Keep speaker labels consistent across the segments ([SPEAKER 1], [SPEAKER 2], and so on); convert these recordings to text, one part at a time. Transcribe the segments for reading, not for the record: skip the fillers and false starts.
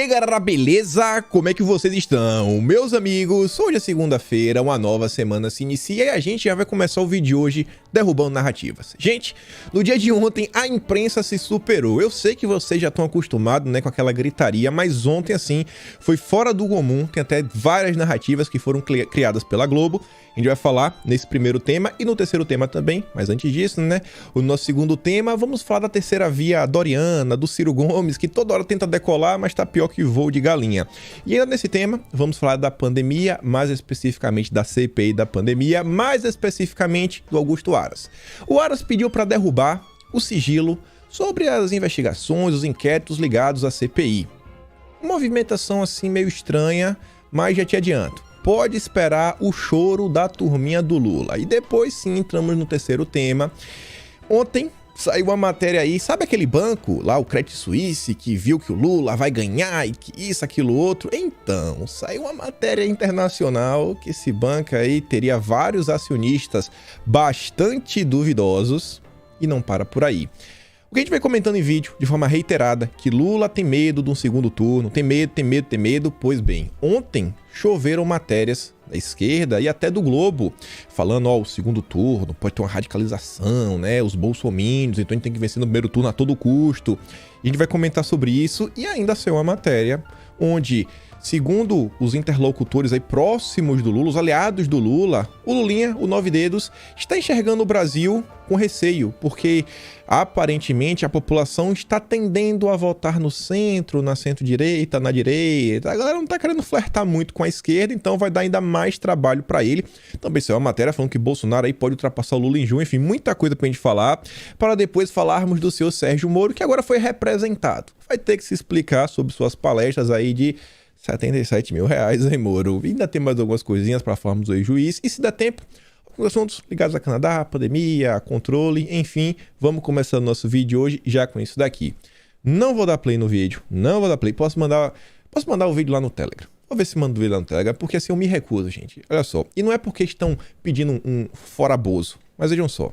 [SPEAKER 1] aí, galera, beleza? Como é que vocês estão? Meus amigos, hoje é segunda-feira, uma nova semana se inicia e a gente já vai começar o vídeo de hoje derrubando narrativas. Gente, no dia de ontem a imprensa se superou. Eu sei que vocês já estão acostumados, né, com aquela gritaria, mas ontem, assim, foi fora do comum. Tem até várias narrativas que foram criadas pela Globo. A gente vai falar nesse primeiro tema e no terceiro tema também, mas antes disso, né, o nosso segundo tema, vamos falar da terceira via doriana, do Ciro Gomes, que toda hora tenta decolar, mas tá pior que voo de galinha. E ainda nesse tema, vamos falar da pandemia, mais especificamente da CPI da pandemia, mais especificamente do Augusto Aras. O Aras pediu para derrubar o sigilo sobre as investigações, os inquéritos ligados à CPI. Uma movimentação assim meio estranha, mas já te adianto. Pode esperar o choro da turminha do Lula. E depois sim entramos no terceiro tema. Ontem saiu uma matéria aí, sabe aquele banco lá, o Credit Suisse, que viu que o Lula vai ganhar e que isso, aquilo, outro? Então, saiu uma matéria internacional que esse banco aí teria vários acionistas bastante duvidosos e não para por aí. O que a gente vai comentando em vídeo, de forma reiterada, que Lula tem medo de um segundo turno, tem medo, pois bem, ontem choveram matérias da esquerda e até do Globo, falando, ó, o segundo turno pode ter uma radicalização, né, os bolsominions, então a gente tem que vencer no primeiro turno a todo custo. E a gente vai comentar sobre isso e ainda saiu uma matéria onde, segundo os interlocutores aí próximos do Lula, os aliados do Lula, o Lulinha, o Nove Dedos, está enxergando o Brasil com receio, porque aparentemente a população está tendendo a votar no centro, na centro-direita, na direita. A galera não está querendo flertar muito com a esquerda, então vai dar ainda mais trabalho para ele. Também saiu uma matéria falando que Bolsonaro aí pode ultrapassar o Lula em junho, enfim, muita coisa pra gente falar, para depois falarmos do seu Sérgio Moro, que agora foi representado. Vai ter que se explicar sobre suas palestras aí de 77 mil reais, hein, Moro? E ainda tem mais algumas coisinhas para falarmos do juiz. E se der tempo, alguns assuntos ligados a Canadá, pandemia, controle, enfim. Vamos começar o nosso vídeo hoje já com isso daqui. Não vou dar play no vídeo, não vou dar play. Posso mandar o vídeo lá no Telegram. Vou ver se mando o vídeo lá no Telegram, porque assim eu me recuso, gente. Olha só. E não é porque estão pedindo um foraboso, mas vejam só.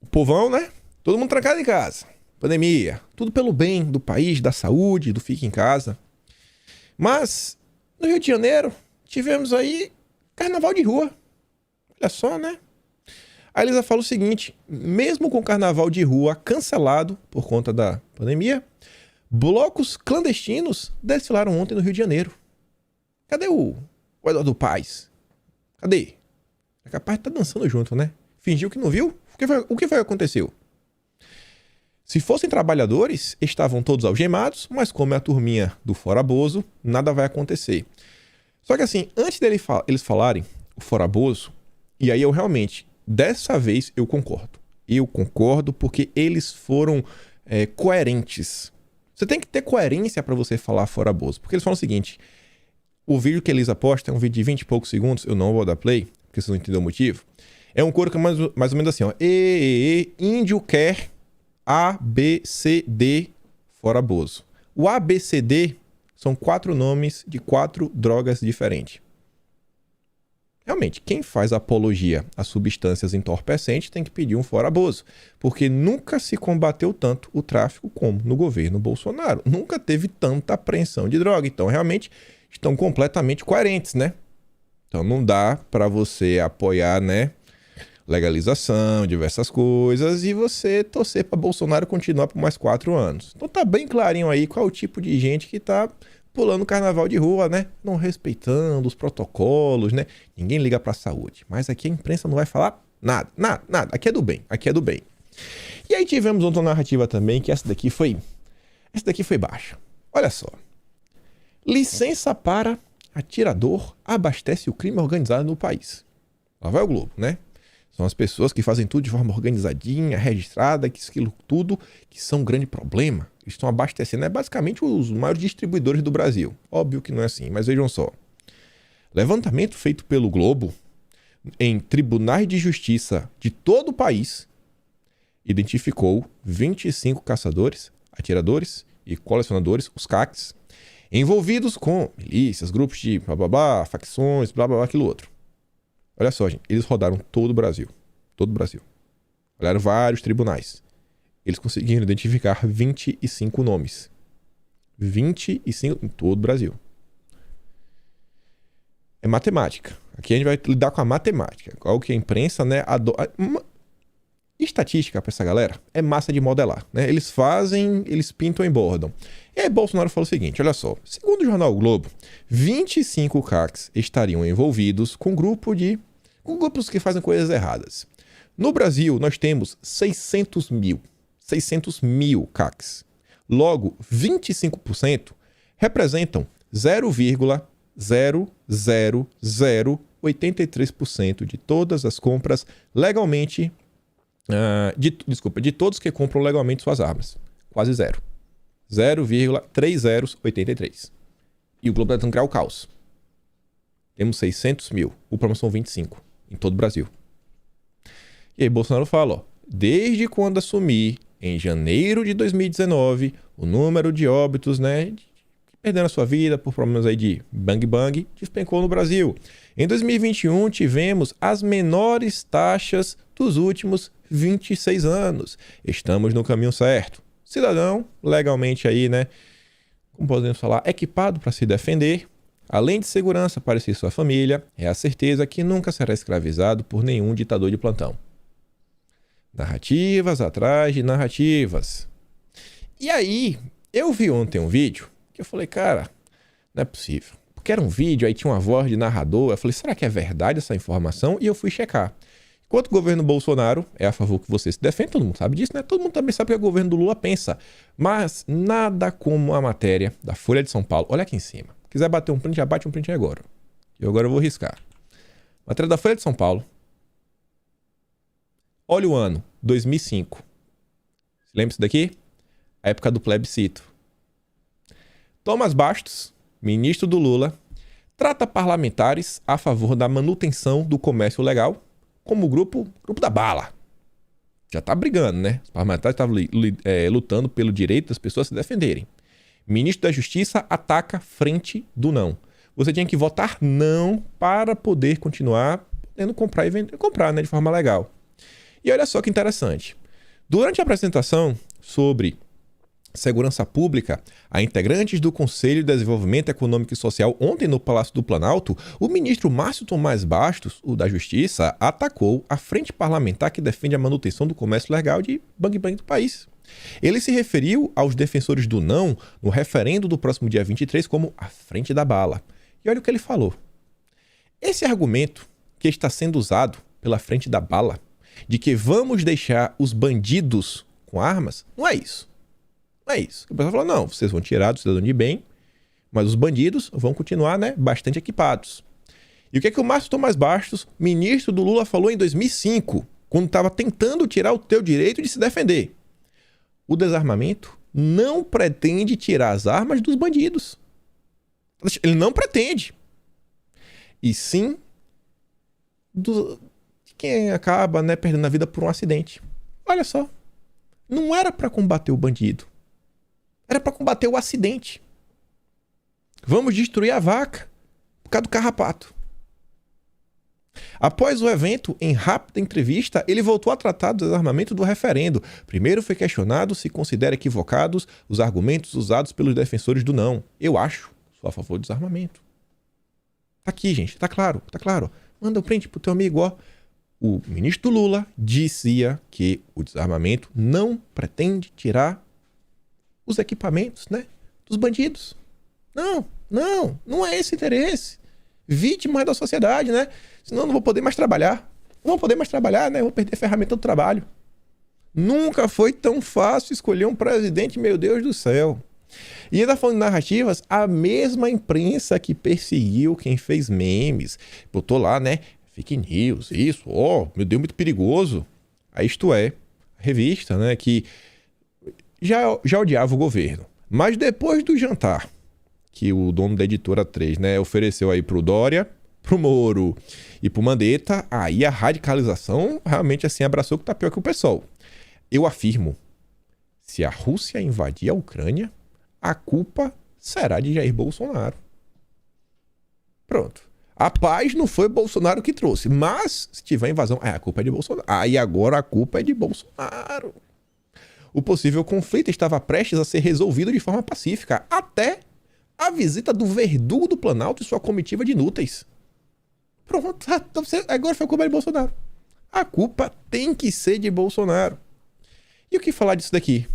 [SPEAKER 1] O povão, né? Todo mundo trancado em casa. Pandemia. Tudo pelo bem do país, da saúde, do fique em casa. Mas, no Rio de Janeiro, tivemos aí carnaval de rua. Olha só, né? A Elisa fala o seguinte, mesmo com o carnaval de rua cancelado por conta da pandemia, blocos clandestinos desfilaram ontem no Rio de Janeiro. Cadê o Eduardo Paes? Cadê? É capaz de estar dançando junto, né? Fingiu que não viu? O que foi que aconteceu? Se fossem trabalhadores, estavam todos algemados, mas como é a turminha do Foraboso, nada vai acontecer. Só que assim, antes eles falarem o Foraboso, e aí eu realmente, dessa vez eu concordo. Eu concordo porque eles foram coerentes. Você tem que ter coerência para você falar Foraboso. Porque eles falam o seguinte, o vídeo que eles apostam é um vídeo de 20 e poucos segundos, eu não vou dar play, porque vocês não entenderam o motivo. É um coro que é mais ou menos assim, ó. Índio quer A, B, C, D, Foraboso. O A, B, C, D são 4 nomes de 4 drogas diferentes. Realmente, quem faz apologia a substâncias entorpecentes tem que pedir um Foraboso, porque nunca se combateu tanto o tráfico como no governo Bolsonaro. Nunca teve tanta apreensão de droga. Então, realmente, estão completamente coerentes, né? Então, não dá para você apoiar, né, legalização, diversas coisas, e você torcer para Bolsonaro continuar por mais 4 anos. Então tá bem clarinho aí qual é o tipo de gente que tá pulando carnaval de rua, né? Não respeitando os protocolos, né? Ninguém liga pra saúde. Mas aqui a imprensa não vai falar nada. Aqui é do bem, aqui é do bem. E aí tivemos outra narrativa também, que essa daqui foi baixa. Olha só. Licença para atirador abastece o crime organizado no país. Lá vai o Globo, né? São as pessoas que fazem tudo de forma organizadinha, registrada, que aquilo tudo, que são um grande problema. Eles estão abastecendo, é basicamente os maiores distribuidores do Brasil. Óbvio que não é assim, mas vejam só. Levantamento feito pelo Globo em tribunais de justiça de todo o país identificou 25 caçadores, atiradores e colecionadores, os CACs, envolvidos com milícias, grupos de blá blá blá, facções, blá blá blá, aquilo outro. Olha só, gente, eles rodaram todo o Brasil. Todo o Brasil. Olharam vários tribunais. Eles conseguiram identificar 25 nomes. 25 em todo o Brasil. É matemática. Aqui a gente vai lidar com a matemática. Qual que a imprensa, né, adora. Estatística para essa galera é massa de modelar, né? Eles fazem, eles pintam e bordam. E aí Bolsonaro falou o seguinte, olha só, segundo o jornal o Globo, 25 CACs estariam envolvidos com grupos que fazem coisas erradas. No Brasil, nós temos 600 mil CACs. Logo, 25% representam 0,00083% de todas as compras legalmente de todos que compram legalmente suas armas. Quase zero. 0,3083. E o Globo está tentando criar o caos. Temos 600 mil. O problema são 25 em todo o Brasil. E aí Bolsonaro fala, ó, desde quando assumi, em janeiro de 2019, o número de óbitos, né, perdendo a sua vida por problemas aí de bang despencou no Brasil. Em 2021, tivemos as menores taxas dos últimos 26 anos. Estamos no caminho certo. Cidadão, legalmente aí, né, como podemos falar, equipado para se defender, além de segurança para si e sua família, é a certeza que nunca será escravizado por nenhum ditador de plantão. Narrativas atrás de narrativas. E aí, eu vi ontem um vídeo que eu falei, cara, não é possível. Porque era um vídeo, aí tinha uma voz de narrador. Eu falei, será que é verdade essa informação? E eu fui checar. Enquanto o governo Bolsonaro é a favor que você se defenda, todo mundo sabe disso, né? Todo mundo também sabe o que o governo do Lula pensa. Mas nada como a matéria da Folha de São Paulo. Olha aqui em cima. Se quiser bater um print, já bate um print agora. E agora eu vou riscar. Matéria da Folha de São Paulo. Olha o ano, 2005. Lembra isso daqui? A época do plebiscito. Thomas Bastos, ministro do Lula, trata parlamentares a favor da manutenção do comércio legal como o grupo da bala. Já tá brigando, né? Os parlamentares estavam lutando pelo direito das pessoas se defenderem. Ministro da Justiça ataca frente do não. Você tinha que votar não para poder continuar podendo comprar e vender, né, de forma legal. E olha só que interessante. Durante a apresentação sobre segurança pública a integrantes do Conselho de Desenvolvimento Econômico e Social ontem no Palácio do Planalto, o ministro Márcio Tomás Bastos, o da Justiça, atacou a frente parlamentar que defende a manutenção do comércio legal de bang do país. Ele se referiu aos defensores do não no referendo do próximo dia 23 como a frente da bala. E olha o que ele falou. Esse argumento que está sendo usado pela frente da bala, de que vamos deixar os bandidos com armas, não é isso. Não é isso. O pessoal falou, não, vocês vão tirar do cidadão de bem, mas os bandidos vão continuar, né, bastante equipados. E o que é que o Márcio Tomás Bastos, ministro do Lula, falou em 2005, quando estava tentando tirar o teu direito de se defender? O desarmamento não pretende tirar as armas dos bandidos. Ele não pretende. E sim de quem acaba, né, perdendo a vida por um acidente. Olha só. Não era para combater o bandido. Era para combater o acidente. Vamos destruir a vaca por causa do carrapato. Após o evento, em rápida entrevista, ele voltou a tratar do desarmamento do referendo. Primeiro foi questionado se considera equivocados os argumentos usados pelos defensores do não. Eu acho, sou a favor do desarmamento. Tá aqui, gente, tá claro, tá claro. Manda um print pro teu amigo, ó. O ministro Lula dizia que o desarmamento não pretende tirar os equipamentos, né, dos bandidos. Não é esse interesse. Vítimas da sociedade, né? Senão eu não vou poder mais trabalhar. Não vou poder mais trabalhar, né? Eu vou perder a ferramenta do trabalho. Nunca foi tão fácil escolher um presidente, meu Deus do céu. E ainda falando de narrativas, a mesma imprensa que perseguiu quem fez memes, botou lá, né, fake news, isso, meu Deus, muito perigoso. A Isto É, a revista, né, que já odiava o governo. Mas depois do jantar que o dono da Editora 3, né, ofereceu aí pro Dória, pro Moro e pro Mandetta, aí a radicalização realmente assim abraçou que tá pior que o PSOL. Eu afirmo, se a Rússia invadir a Ucrânia, a culpa será de Jair Bolsonaro. Pronto. A paz não foi Bolsonaro que trouxe, mas se tiver invasão, a culpa é de Bolsonaro. Aí agora a culpa é de Bolsonaro. O possível conflito estava prestes a ser resolvido de forma pacífica, até a visita do verdugo do Planalto e sua comitiva de inúteis. Pronto, agora foi culpa de Bolsonaro. A culpa tem que ser de Bolsonaro. E o que falar disso daqui?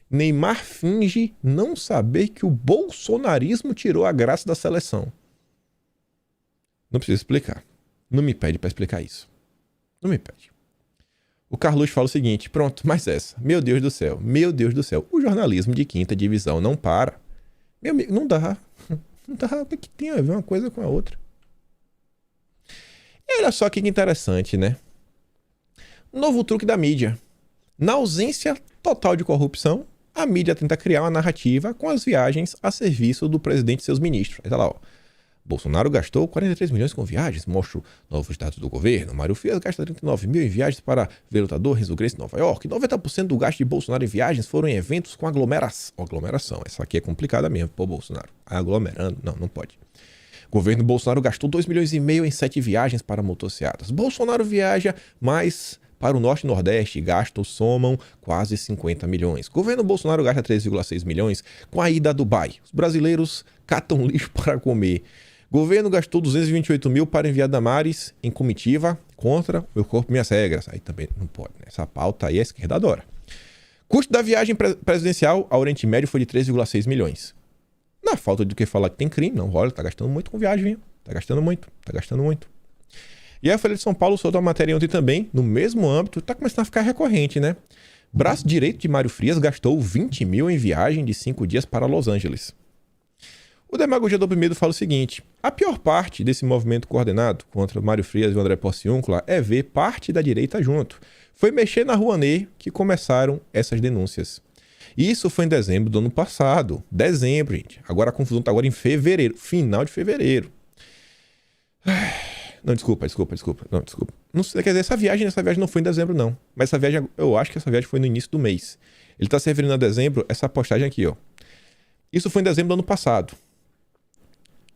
[SPEAKER 1] Neymar finge não saber que o bolsonarismo tirou a graça da seleção. Não preciso explicar. Não me pede para explicar isso. Não me pede. O Carlos fala o seguinte, pronto, mais essa. Meu Deus do céu, o jornalismo de quinta divisão não para. Meu amigo, não dá. Não dá, o que tem a ver uma coisa com a outra? E olha só que interessante, né? Novo truque da mídia. Na ausência total de corrupção, a mídia tenta criar uma narrativa com as viagens a serviço do presidente e seus ministros. Aí tá lá, ó. Bolsonaro gastou 43 milhões com viagens, mostra novos dados do governo. Mário Frias gasta 39 mil em viagens para ver lutador Renzo Gracie em Nova York. 90% do gasto de Bolsonaro em viagens foram em eventos com aglomeração. Essa aqui é complicada mesmo, pô, Bolsonaro. Aglomerando? Não pode. Governo Bolsonaro gastou 2 milhões e meio em 7 viagens para motocicletas. Bolsonaro viaja mais para o Norte e Nordeste, gastos somam quase 50 milhões. Governo Bolsonaro gasta 3,6 milhões com a ida a Dubai. Os brasileiros catam lixo para comer. Governo gastou 228 mil para enviar Damares em comitiva contra o meu corpo, minhas regras. Aí também não pode, né? Essa pauta aí a esquerda adora. Custo da viagem presidencial ao Oriente Médio foi de 3,6 milhões. Na falta de que falar que tem crime, não, olha, tá gastando muito com viagem, hein? Tá gastando muito. E a Folha de São Paulo soltou uma matéria ontem também, no mesmo âmbito, tá começando a ficar recorrente, né? Braço direito de Mário Frias gastou 20 mil em viagem de 5 dias para Los Angeles. O Demagogia do Oprimido fala o seguinte: a pior parte desse movimento coordenado contra Mário Frias e o André Porciúncula é ver parte da direita junto. Foi mexer na Rouanet que começaram essas denúncias. Isso foi em dezembro do ano passado. Dezembro, gente. Agora a confusão tá agora em fevereiro. Final de fevereiro. Não, desculpa. Não sei, quer dizer, essa viagem não foi em dezembro, não. Mas essa viagem, eu acho que essa viagem foi no início do mês. Ele tá se referindo a dezembro, essa postagem aqui, ó. Isso foi em dezembro do ano passado.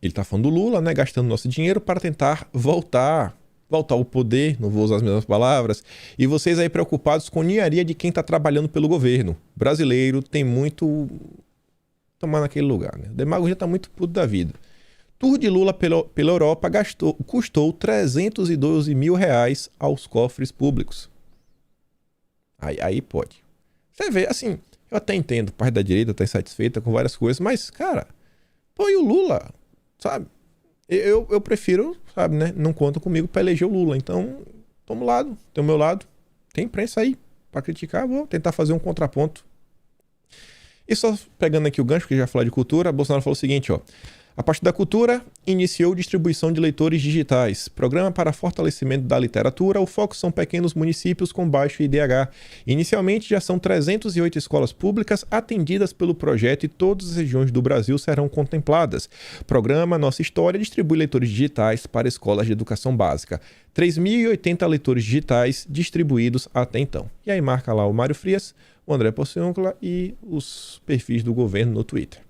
[SPEAKER 1] Ele tá falando do Lula, né? Gastando nosso dinheiro para tentar voltar ao poder, não vou usar as mesmas palavras. E vocês aí preocupados com ninharia de quem tá trabalhando pelo governo. Brasileiro tem muito tomar naquele lugar, né? O Demagogia tá muito puto da vida. Tour de Lula pela Europa custou 312 mil reais aos cofres públicos. Aí pode. Você vê, assim, eu até entendo, parte da direita tá insatisfeita com várias coisas, mas, cara, põe o Lula, sabe? Eu prefiro, sabe, né? Não conta comigo pra eleger o Lula. Então, tomo lado, tem o meu lado. Tem imprensa aí pra criticar, vou tentar fazer um contraponto. E só pegando aqui o gancho, que já falar de cultura, Bolsonaro falou o seguinte, ó. A partir da cultura, iniciou distribuição de leitores digitais. Programa para fortalecimento da literatura. O foco são pequenos municípios com baixo IDH. Inicialmente, já são 308 escolas públicas atendidas pelo projeto e todas as regiões do Brasil serão contempladas. Programa Nossa História distribui leitores digitais para escolas de educação básica. 3.080 leitores digitais distribuídos até então. E aí marca lá o Mário Frias, o André Porciúncula e os perfis do governo no Twitter.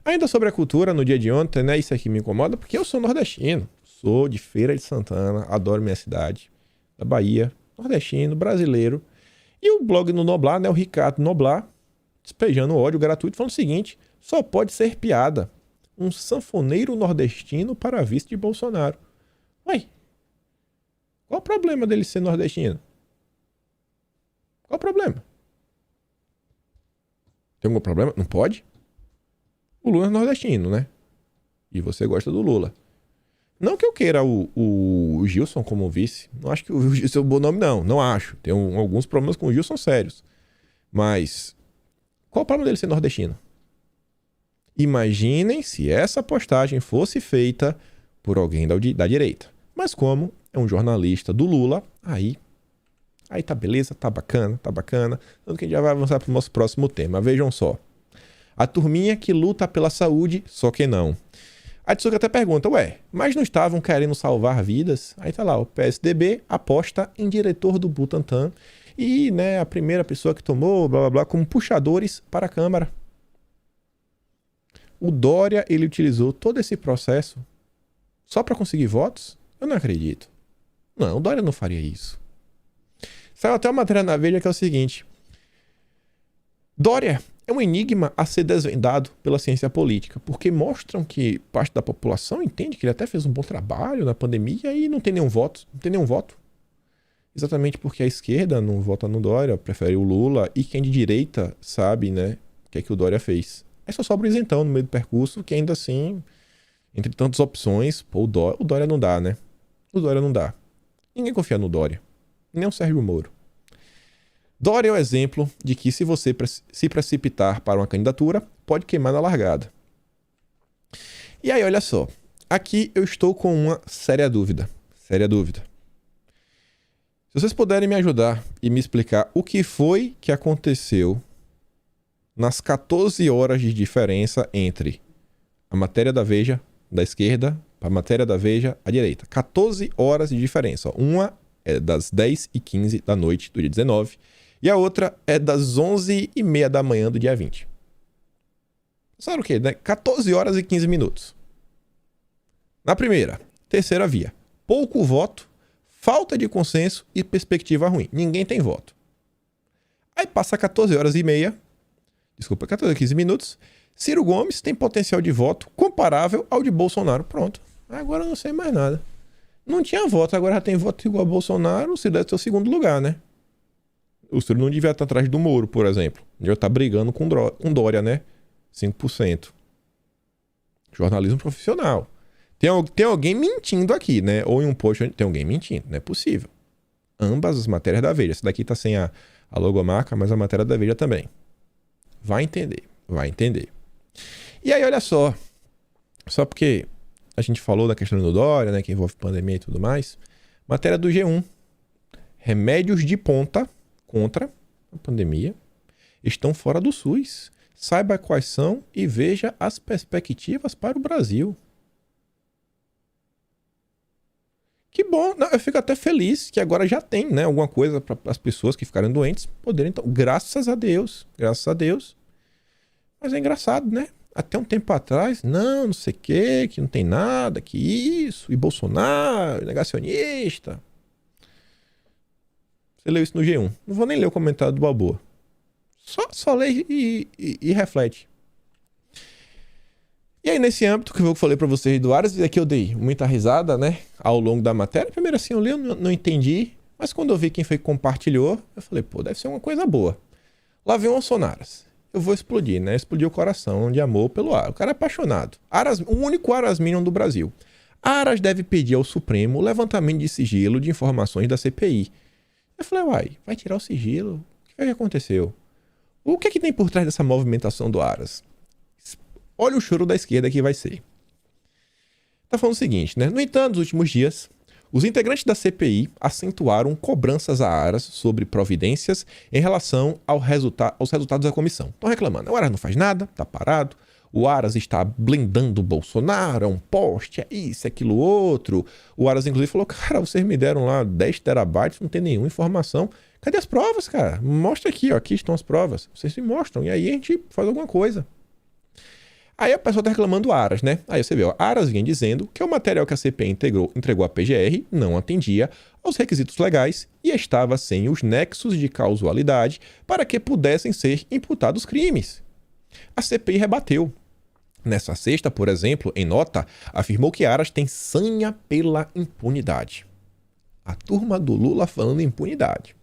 [SPEAKER 1] Ainda sobre a cultura, no dia de ontem, né? Isso aqui me incomoda porque eu sou nordestino. Sou de Feira de Santana, adoro minha cidade, da Bahia, nordestino, brasileiro. E o blog no Noblar, né? O Ricardo Noblar, despejando ódio gratuito, falando o seguinte: só pode ser piada. Um sanfoneiro nordestino para vice de Bolsonaro. Ué, qual o problema dele ser nordestino? Qual o problema? Tem algum problema? Não pode? O Lula é nordestino, né? E você gosta do Lula. Não que eu queira o Gilson como vice. Não acho que o Gilson é um bom nome, não. Não acho. Tem alguns problemas com o Gilson sérios. Mas qual o problema dele ser nordestino? Imaginem se essa postagem fosse feita por alguém da direita. Mas como é um jornalista do Lula, aí tá beleza, tá bacana. Tanto que a gente já vai avançar para o nosso próximo tema. Vejam só. A turminha que luta pela saúde, só que não. A Tsuka até pergunta, mas não estavam querendo salvar vidas? Aí tá lá, o PSDB aposta em diretor do Butantan e, né, a primeira pessoa que tomou, blá blá blá, como puxadores para a Câmara. O Dória, ele utilizou todo esse processo só para conseguir votos? Eu não acredito. Não, o Dória não faria isso. Saiu até uma matéria na Veja que é o seguinte: Dória é um enigma a ser desvendado pela ciência política, porque mostram que parte da população entende que ele até fez um bom trabalho na pandemia e não tem nenhum voto. Não tem nenhum voto. Exatamente porque a esquerda não vota no Dória, prefere o Lula, e quem de direita sabe, né, o que é que o Dória fez. Aí só sobra o isentão no meio do percurso, que ainda assim, entre tantas opções, pô, o Dória não dá, né? O Dória não dá. Ninguém confia no Dória. Nem o Sérgio Moro. Dória é o exemplo de que se você se precipitar para uma candidatura, pode queimar na largada. E aí, olha só. Aqui eu estou com uma séria dúvida. Séria dúvida. Se vocês puderem me ajudar e me explicar o que foi que aconteceu nas 14 horas de diferença entre a matéria da Veja, da esquerda, para a matéria da Veja, à direita. 14 horas de diferença. Uma é das 10h15 da noite do dia 19 e a outra é das 11h30 da manhã do dia 20. Sabe o quê, né? 14 horas e 15 minutos. Na primeira, terceira via. Pouco voto, falta de consenso e perspectiva ruim. Ninguém tem voto. Aí passa 14 horas e meia, 14 e 15 minutos. Ciro Gomes tem potencial de voto comparável ao de Bolsonaro. Pronto. Agora eu não sei mais nada. Não tinha voto, agora já tem voto igual a Bolsonaro. O Ciro deve ter o segundo lugar, né? O Ciro não devia estar atrás do Moro, por exemplo. Devia estar brigando com Dória, né? 5%. Jornalismo profissional. Tem alguém mentindo aqui, né? Ou em um post tem alguém mentindo. Não é possível. Ambas as matérias da Veja. Essa daqui tá sem a logomarca, mas a matéria da Veja também. Vai entender. Vai entender. E aí, olha só. Só porque a gente falou da questão do Dória, né? Que envolve pandemia e tudo mais. Matéria do G1. Remédios de ponta contra a pandemia estão fora do SUS. Saiba quais são e veja as perspectivas para o Brasil. Que bom, não, eu fico até feliz que agora já tem, né, alguma coisa para as pessoas que ficaram doentes poderem, então, graças a Deus. Mas é engraçado, né? Até um tempo atrás, não sei o que não tem nada, que isso, e Bolsonaro, negacionista. Você leu isso no G1. Não vou nem ler o comentário do Balboa. Só lê e reflete. E aí, nesse âmbito que eu falei pra vocês do Aras, e aqui eu dei muita risada, né, ao longo da matéria. Primeiro assim, eu li, eu não entendi, mas quando eu vi quem foi que compartilhou, eu falei, pô, deve ser uma coisa boa. Lá vem o Sonaras. Eu vou explodir, né? Explodir o coração de amor pelo Aras. O cara é apaixonado. Aras, o único Aras Minion do Brasil. Aras deve pedir ao Supremo o levantamento de sigilo de informações da CPI. Eu falei, uai, vai tirar o sigilo? O que foi que aconteceu? O que é que tem por trás dessa movimentação do Aras? Olha o choro da esquerda que vai ser. Tá falando o seguinte, né? No entanto, nos últimos dias, os integrantes da CPI acentuaram cobranças a Aras sobre providências em relação aos resultados da comissão. Estão reclamando. O Aras não faz nada, tá parado. O Aras está blindando o Bolsonaro, é um poste, é isso, é aquilo outro. O Aras, inclusive, falou, cara, vocês me deram lá 10 terabytes, não tem nenhuma informação. Cadê as provas, cara? Mostra aqui, ó, aqui estão as provas. Vocês me mostram, e aí a gente faz alguma coisa. Aí a pessoa tá reclamando do Aras, né? Aí você vê, ó, Aras vinha dizendo que o material que a CPI entregou à PGR não atendia aos requisitos legais e estava sem os nexos de causalidade para que pudessem ser imputados crimes. A CPI rebateu. Nessa sexta, por exemplo, em nota, afirmou que Aras tem sanha pela impunidade. A turma do Lula falando em impunidade.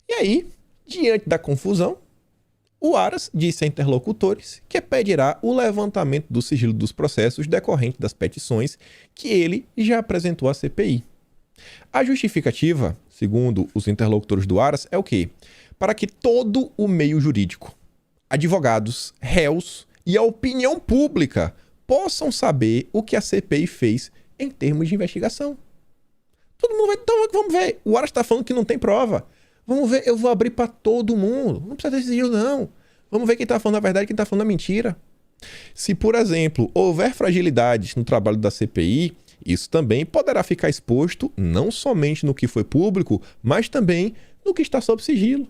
[SPEAKER 1] E aí, diante da confusão, o Aras disse a interlocutores que pedirá o levantamento do sigilo dos processos decorrentes das petições que ele já apresentou à CPI. A justificativa, segundo os interlocutores do Aras, é o quê? Para que todo o meio jurídico, advogados, réus e a opinião pública possam saber o que a CPI fez em termos de investigação. Todo mundo vai... Então, vamos ver. O Aras está falando que não tem prova. Vamos ver, eu vou abrir para todo mundo. Não precisa ter sigilo, não. Vamos ver quem está falando a verdade e quem está falando a mentira. Se, por exemplo, houver fragilidades no trabalho da CPI, isso também poderá ficar exposto não somente no que foi público, mas também no que está sob sigilo.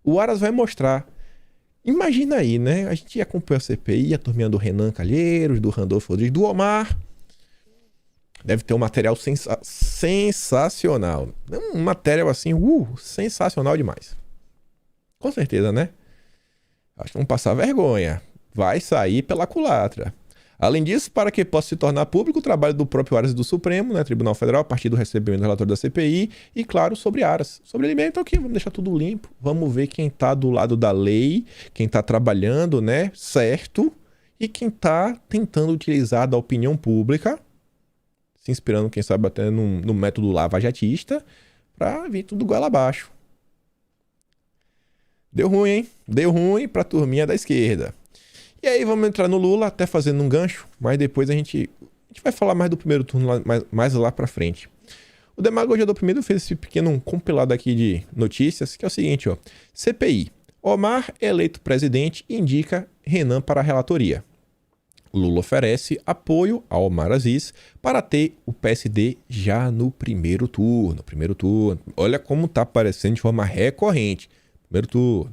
[SPEAKER 1] O Aras vai mostrar. Imagina aí, né? A gente acompanha a CPI, a turminha do Renan Calheiros, do Randolfo Rodrigues, do Omar. Deve ter um material sensacional. Um material assim, sensacional demais. Com certeza, né? Acho que vão passar vergonha. Vai sair pela culatra. Além disso, para que possa se tornar público o trabalho do próprio Aras do Supremo, né, Tribunal Federal, a partir do recebimento do relatório da CPI, e, claro, sobre Aras. Sobre ele mesmo, então aqui, vamos deixar tudo limpo, vamos ver quem está do lado da lei, quem está trabalhando, né, certo, e quem está tentando utilizar da opinião pública, se inspirando, quem sabe, até no método lavajatista, para vir tudo goela abaixo. Deu ruim, hein? Deu ruim para a turminha da esquerda. E aí vamos entrar no Lula, até fazendo um gancho, mas depois a gente vai falar mais do primeiro turno mais lá pra frente. O Demagogia do Oprimido fez esse pequeno compilado aqui de notícias, que é o seguinte, ó. CPI. Omar é eleito presidente e indica Renan para a relatoria. Lula oferece apoio a Omar Aziz para ter o PSD já no primeiro turno. Olha como tá aparecendo de forma recorrente.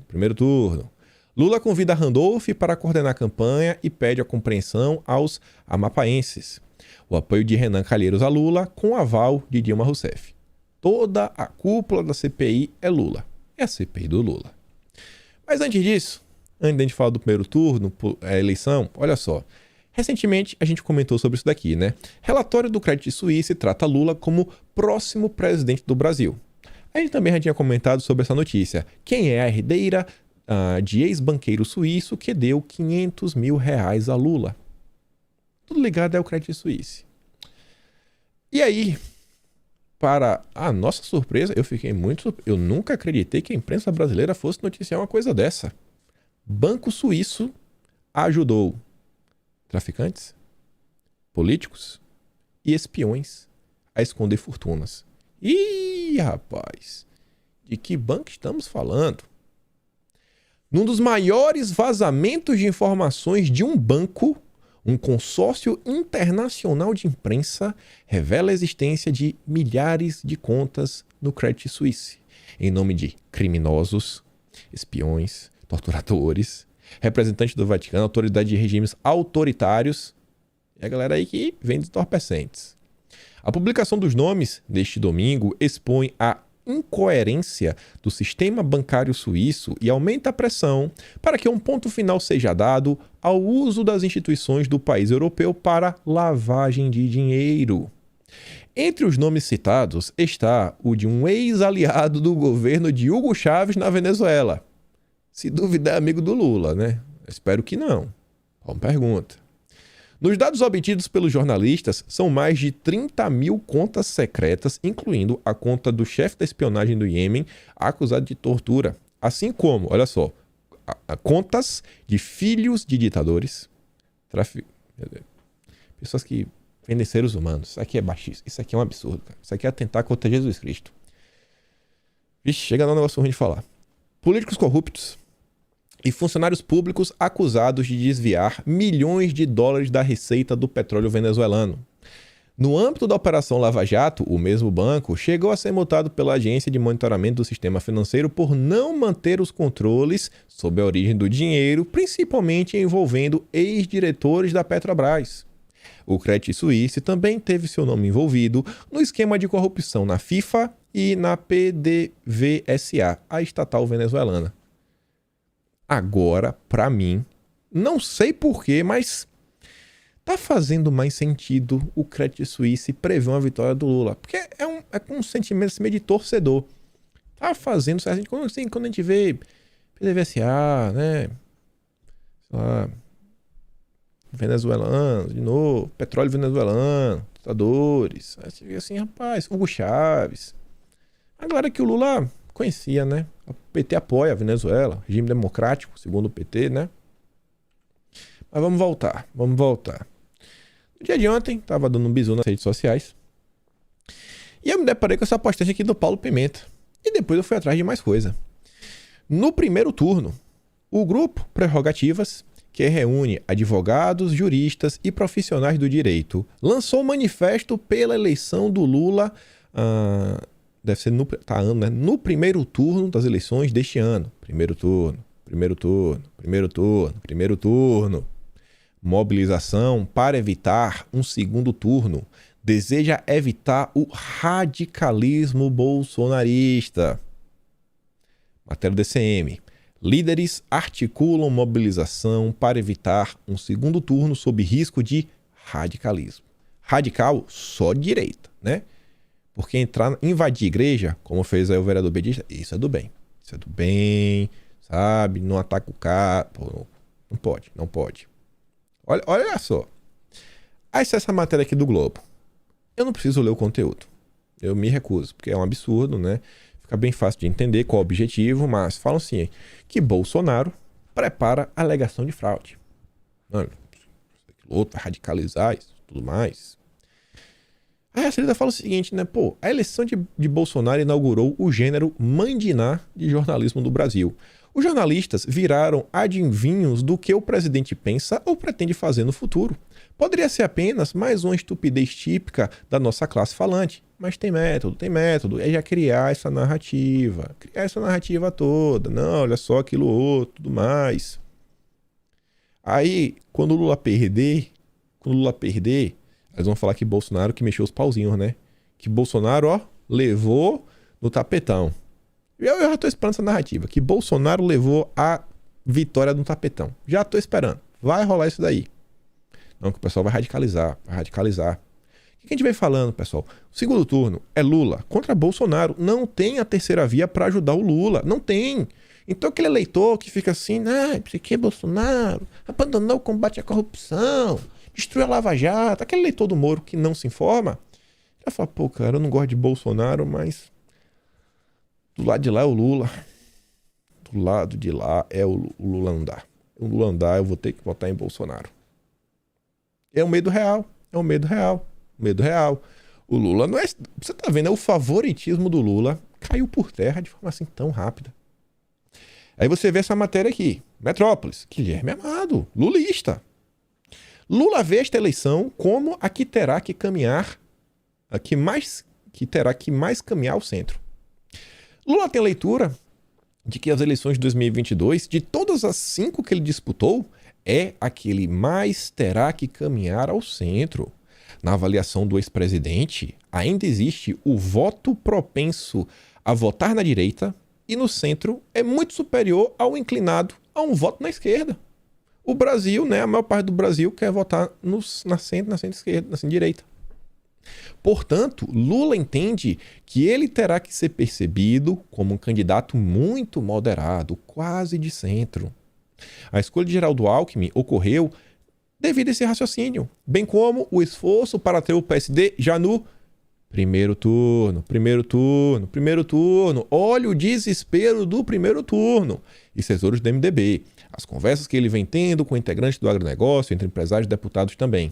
[SPEAKER 1] Primeiro turno. Lula convida Randolph para coordenar a campanha e pede a compreensão aos amapaenses. O apoio de Renan Calheiros a Lula com o aval de Dilma Rousseff. Toda a cúpula da CPI é Lula. É a CPI do Lula. Mas antes disso, antes de a gente falar do primeiro turno, a eleição, olha só. Recentemente a gente comentou sobre isso daqui, né? Relatório do Credit Suisse trata Lula como próximo presidente do Brasil. A gente também já tinha comentado sobre essa notícia. Quem é a herdeira de ex-banqueiro suíço que deu 500 mil reais a Lula? Tudo ligado ao Credit Suisse. E aí, para a nossa surpresa, eu nunca acreditei que a imprensa brasileira fosse noticiar uma coisa dessa. Banco suíço ajudou traficantes, políticos e espiões a esconder fortunas. Ih, rapaz, de que banco estamos falando? Num dos maiores vazamentos de informações de um banco, um consórcio internacional de imprensa revela a existência de milhares de contas no Credit Suisse, em nome de criminosos, espiões, torturadores, representantes do Vaticano, autoridades de regimes autoritários e a galera aí que vende entorpecentes. A publicação dos nomes deste domingo expõe a incoerência do sistema bancário suíço e aumenta a pressão para que um ponto final seja dado ao uso das instituições do país europeu para lavagem de dinheiro. Entre os nomes citados está o de um ex-aliado do governo de Hugo Chávez na Venezuela. Se duvidar, é amigo do Lula, né? Espero que não. Uma pergunta. Nos dados obtidos pelos jornalistas, são mais de 30 mil contas secretas, incluindo a conta do chefe da espionagem do Iêmen, acusado de tortura. Assim como, olha só, contas de filhos de ditadores, pessoas que vendem seres humanos. Isso aqui é baixíssimo. Isso aqui é um absurdo, cara. Isso aqui é atentar contra Jesus Cristo. Vixe, chega a dar um negócio ruim de falar. Políticos corruptos e funcionários públicos acusados de desviar milhões de dólares da receita do petróleo venezuelano. No âmbito da Operação Lava Jato, o mesmo banco chegou a ser multado pela Agência de Monitoramento do Sistema Financeiro por não manter os controles sobre a origem do dinheiro, principalmente envolvendo ex-diretores da Petrobras. O Credit Suisse também teve seu nome envolvido no esquema de corrupção na FIFA e na PDVSA, a estatal venezuelana. Agora, para mim, não sei porquê, mas tá fazendo mais sentido o Credit Suisse prever uma vitória do Lula. Porque é com um sentimento assim, meio de torcedor. Tá fazendo certo. Quando a gente vê PDVSA, né? Sei lá, venezuelano, de novo, petróleo venezuelano, ditadores. Aí você vê assim, rapaz, Hugo Chávez. Agora que o Lula conhecia, né? O PT apoia a Venezuela, regime democrático, segundo o PT, né? Mas vamos voltar. No dia de ontem, tava dando um bisu nas redes sociais. E eu me deparei com essa postagem aqui do Paulo Pimenta. E depois eu fui atrás de mais coisa. No primeiro turno, o grupo Prerrogativas, que reúne advogados, juristas e profissionais do direito, lançou um manifesto pela eleição do Lula, deve ser no primeiro turno das eleições deste ano. Primeiro turno. Mobilização para evitar um segundo turno. Deseja evitar o radicalismo bolsonarista. Matéria do DCM. Líderes articulam mobilização para evitar um segundo turno sob risco de radicalismo. Radical, só direita, né? Porque invadir igreja, como fez aí o vereador Bedista, isso é do bem. Isso é do bem, sabe? Não ataca o cara. Pô, não pode. Olha só. Aí essa matéria aqui do Globo. Eu não preciso ler o conteúdo. Eu me recuso, porque é um absurdo, né? Fica bem fácil de entender qual é o objetivo, mas falam assim, que Bolsonaro prepara alegação de fraude. Mano, outro, radicalizar isso, tudo mais. Aí a Celida fala o seguinte, né? Pô, a eleição de Bolsonaro inaugurou o gênero mandiná de jornalismo do Brasil. Os jornalistas viraram adivinhos do que o presidente pensa ou pretende fazer no futuro. Poderia ser apenas mais uma estupidez típica da nossa classe falante. Mas tem método. É já criar essa narrativa toda. Não, olha só aquilo outro, tudo mais. Aí, quando o Lula perder, eles vão falar que Bolsonaro que mexeu os pauzinhos, né? Que Bolsonaro, ó, levou no tapetão. Eu já tô esperando essa narrativa, que Bolsonaro levou a vitória no tapetão. Já tô esperando. Vai rolar isso daí. Não, que o pessoal vai radicalizar. O que a gente vem falando, pessoal? O segundo turno é Lula contra Bolsonaro. Não tem a terceira via para ajudar o Lula. Não tem. Então aquele eleitor que fica assim, isso aqui é Bolsonaro, abandonou o combate à corrupção, destruiu a Lava Jato, aquele eleitor do Moro que não se informa, já fala, pô, cara, eu não gosto de Bolsonaro, mas do lado de lá é o Lula. Do lado de lá é o Lula andar. O Lula andar, eu vou ter que votar em Bolsonaro. É um medo real. O Lula não é... Você tá vendo, o favoritismo do Lula caiu por terra de forma assim tão rápida. Aí você vê essa matéria aqui. Metrópolis, Guilherme Amado, lulista. Lula vê esta eleição como a que terá que caminhar, que terá que mais caminhar ao centro. Lula tem a leitura de que as eleições de 2022, de todas as 5 que ele disputou, é a que ele mais terá que caminhar ao centro. Na avaliação do ex-presidente, ainda existe o voto propenso a votar na direita e no centro é muito superior ao inclinado a um voto na esquerda. O Brasil, né, a maior parte do Brasil quer votar na centro-esquerda, na centro-direita. Portanto, Lula entende que ele terá que ser percebido como um candidato muito moderado, quase de centro. A escolha de Geraldo Alckmin ocorreu devido a esse raciocínio, bem como o esforço para ter o PSD já no primeiro turno. Olha o desespero do primeiro turno. E setores do MDB. As conversas que ele vem tendo com integrantes do agronegócio, entre empresários e deputados também.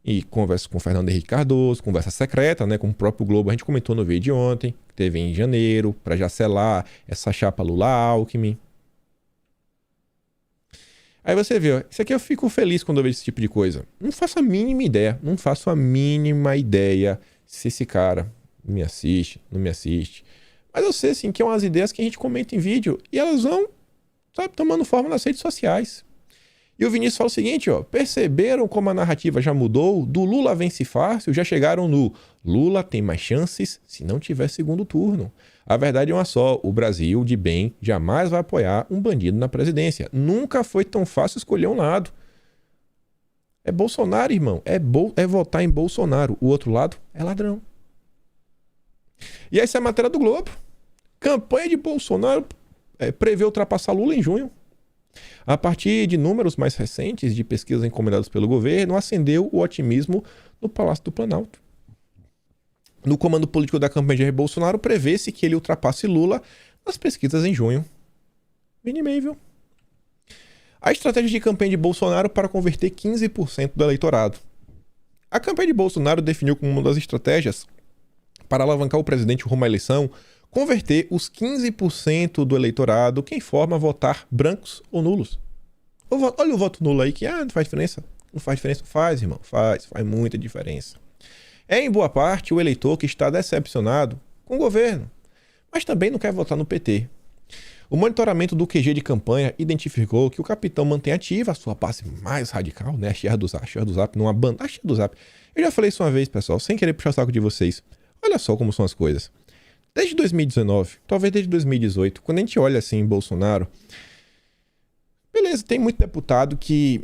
[SPEAKER 1] E conversa com Fernando Henrique Cardoso, conversa secreta, né, com o próprio Globo. A gente comentou no vídeo de ontem, que teve em janeiro, para já selar essa chapa Lula-Alckmin. Aí você vê, ó, isso aqui eu fico feliz quando eu vejo esse tipo de coisa. Não faço a mínima ideia se esse cara não me assiste. Mas eu sei, assim, que é umas ideias que a gente comenta em vídeo e elas vão, sabe, tomando forma nas redes sociais. E o Vinícius fala o seguinte, ó, perceberam como a narrativa já mudou? Do Lula vence fácil, já chegaram no Lula tem mais chances se não tiver segundo turno. A verdade é uma só, o Brasil, de bem, jamais vai apoiar um bandido na presidência. Nunca foi tão fácil escolher um lado. É Bolsonaro, irmão, é votar em Bolsonaro. O outro lado é ladrão. E essa é a matéria do Globo. Campanha de Bolsonaro prevê ultrapassar Lula em junho. A partir de números mais recentes de pesquisas encomendadas pelo governo, acendeu o otimismo no Palácio do Planalto. No comando político da campanha de Jair Bolsonaro, prevê-se que ele ultrapasse Lula nas pesquisas em junho. Mini-meio, viu? A estratégia de campanha de Bolsonaro para converter 15% do eleitorado. A campanha de Bolsonaro definiu como uma das estratégias para alavancar o presidente rumo à eleição converter os 15% do eleitorado que informa votar brancos ou nulos. Olha o voto nulo aí que não faz diferença. Não faz diferença? Faz, irmão. Faz muita diferença. É, em boa parte, o eleitor que está decepcionado com o governo, mas também não quer votar no PT. O monitoramento do QG de campanha identificou que o capitão mantém ativa a sua base mais radical, né? A Share do Zap, numa banda. A Share do Zap. Eu já falei isso uma vez, pessoal, sem querer puxar o saco de vocês. Olha só como são as coisas. Desde 2019, talvez desde 2018, quando a gente olha assim em Bolsonaro, Beleza, tem muito deputado que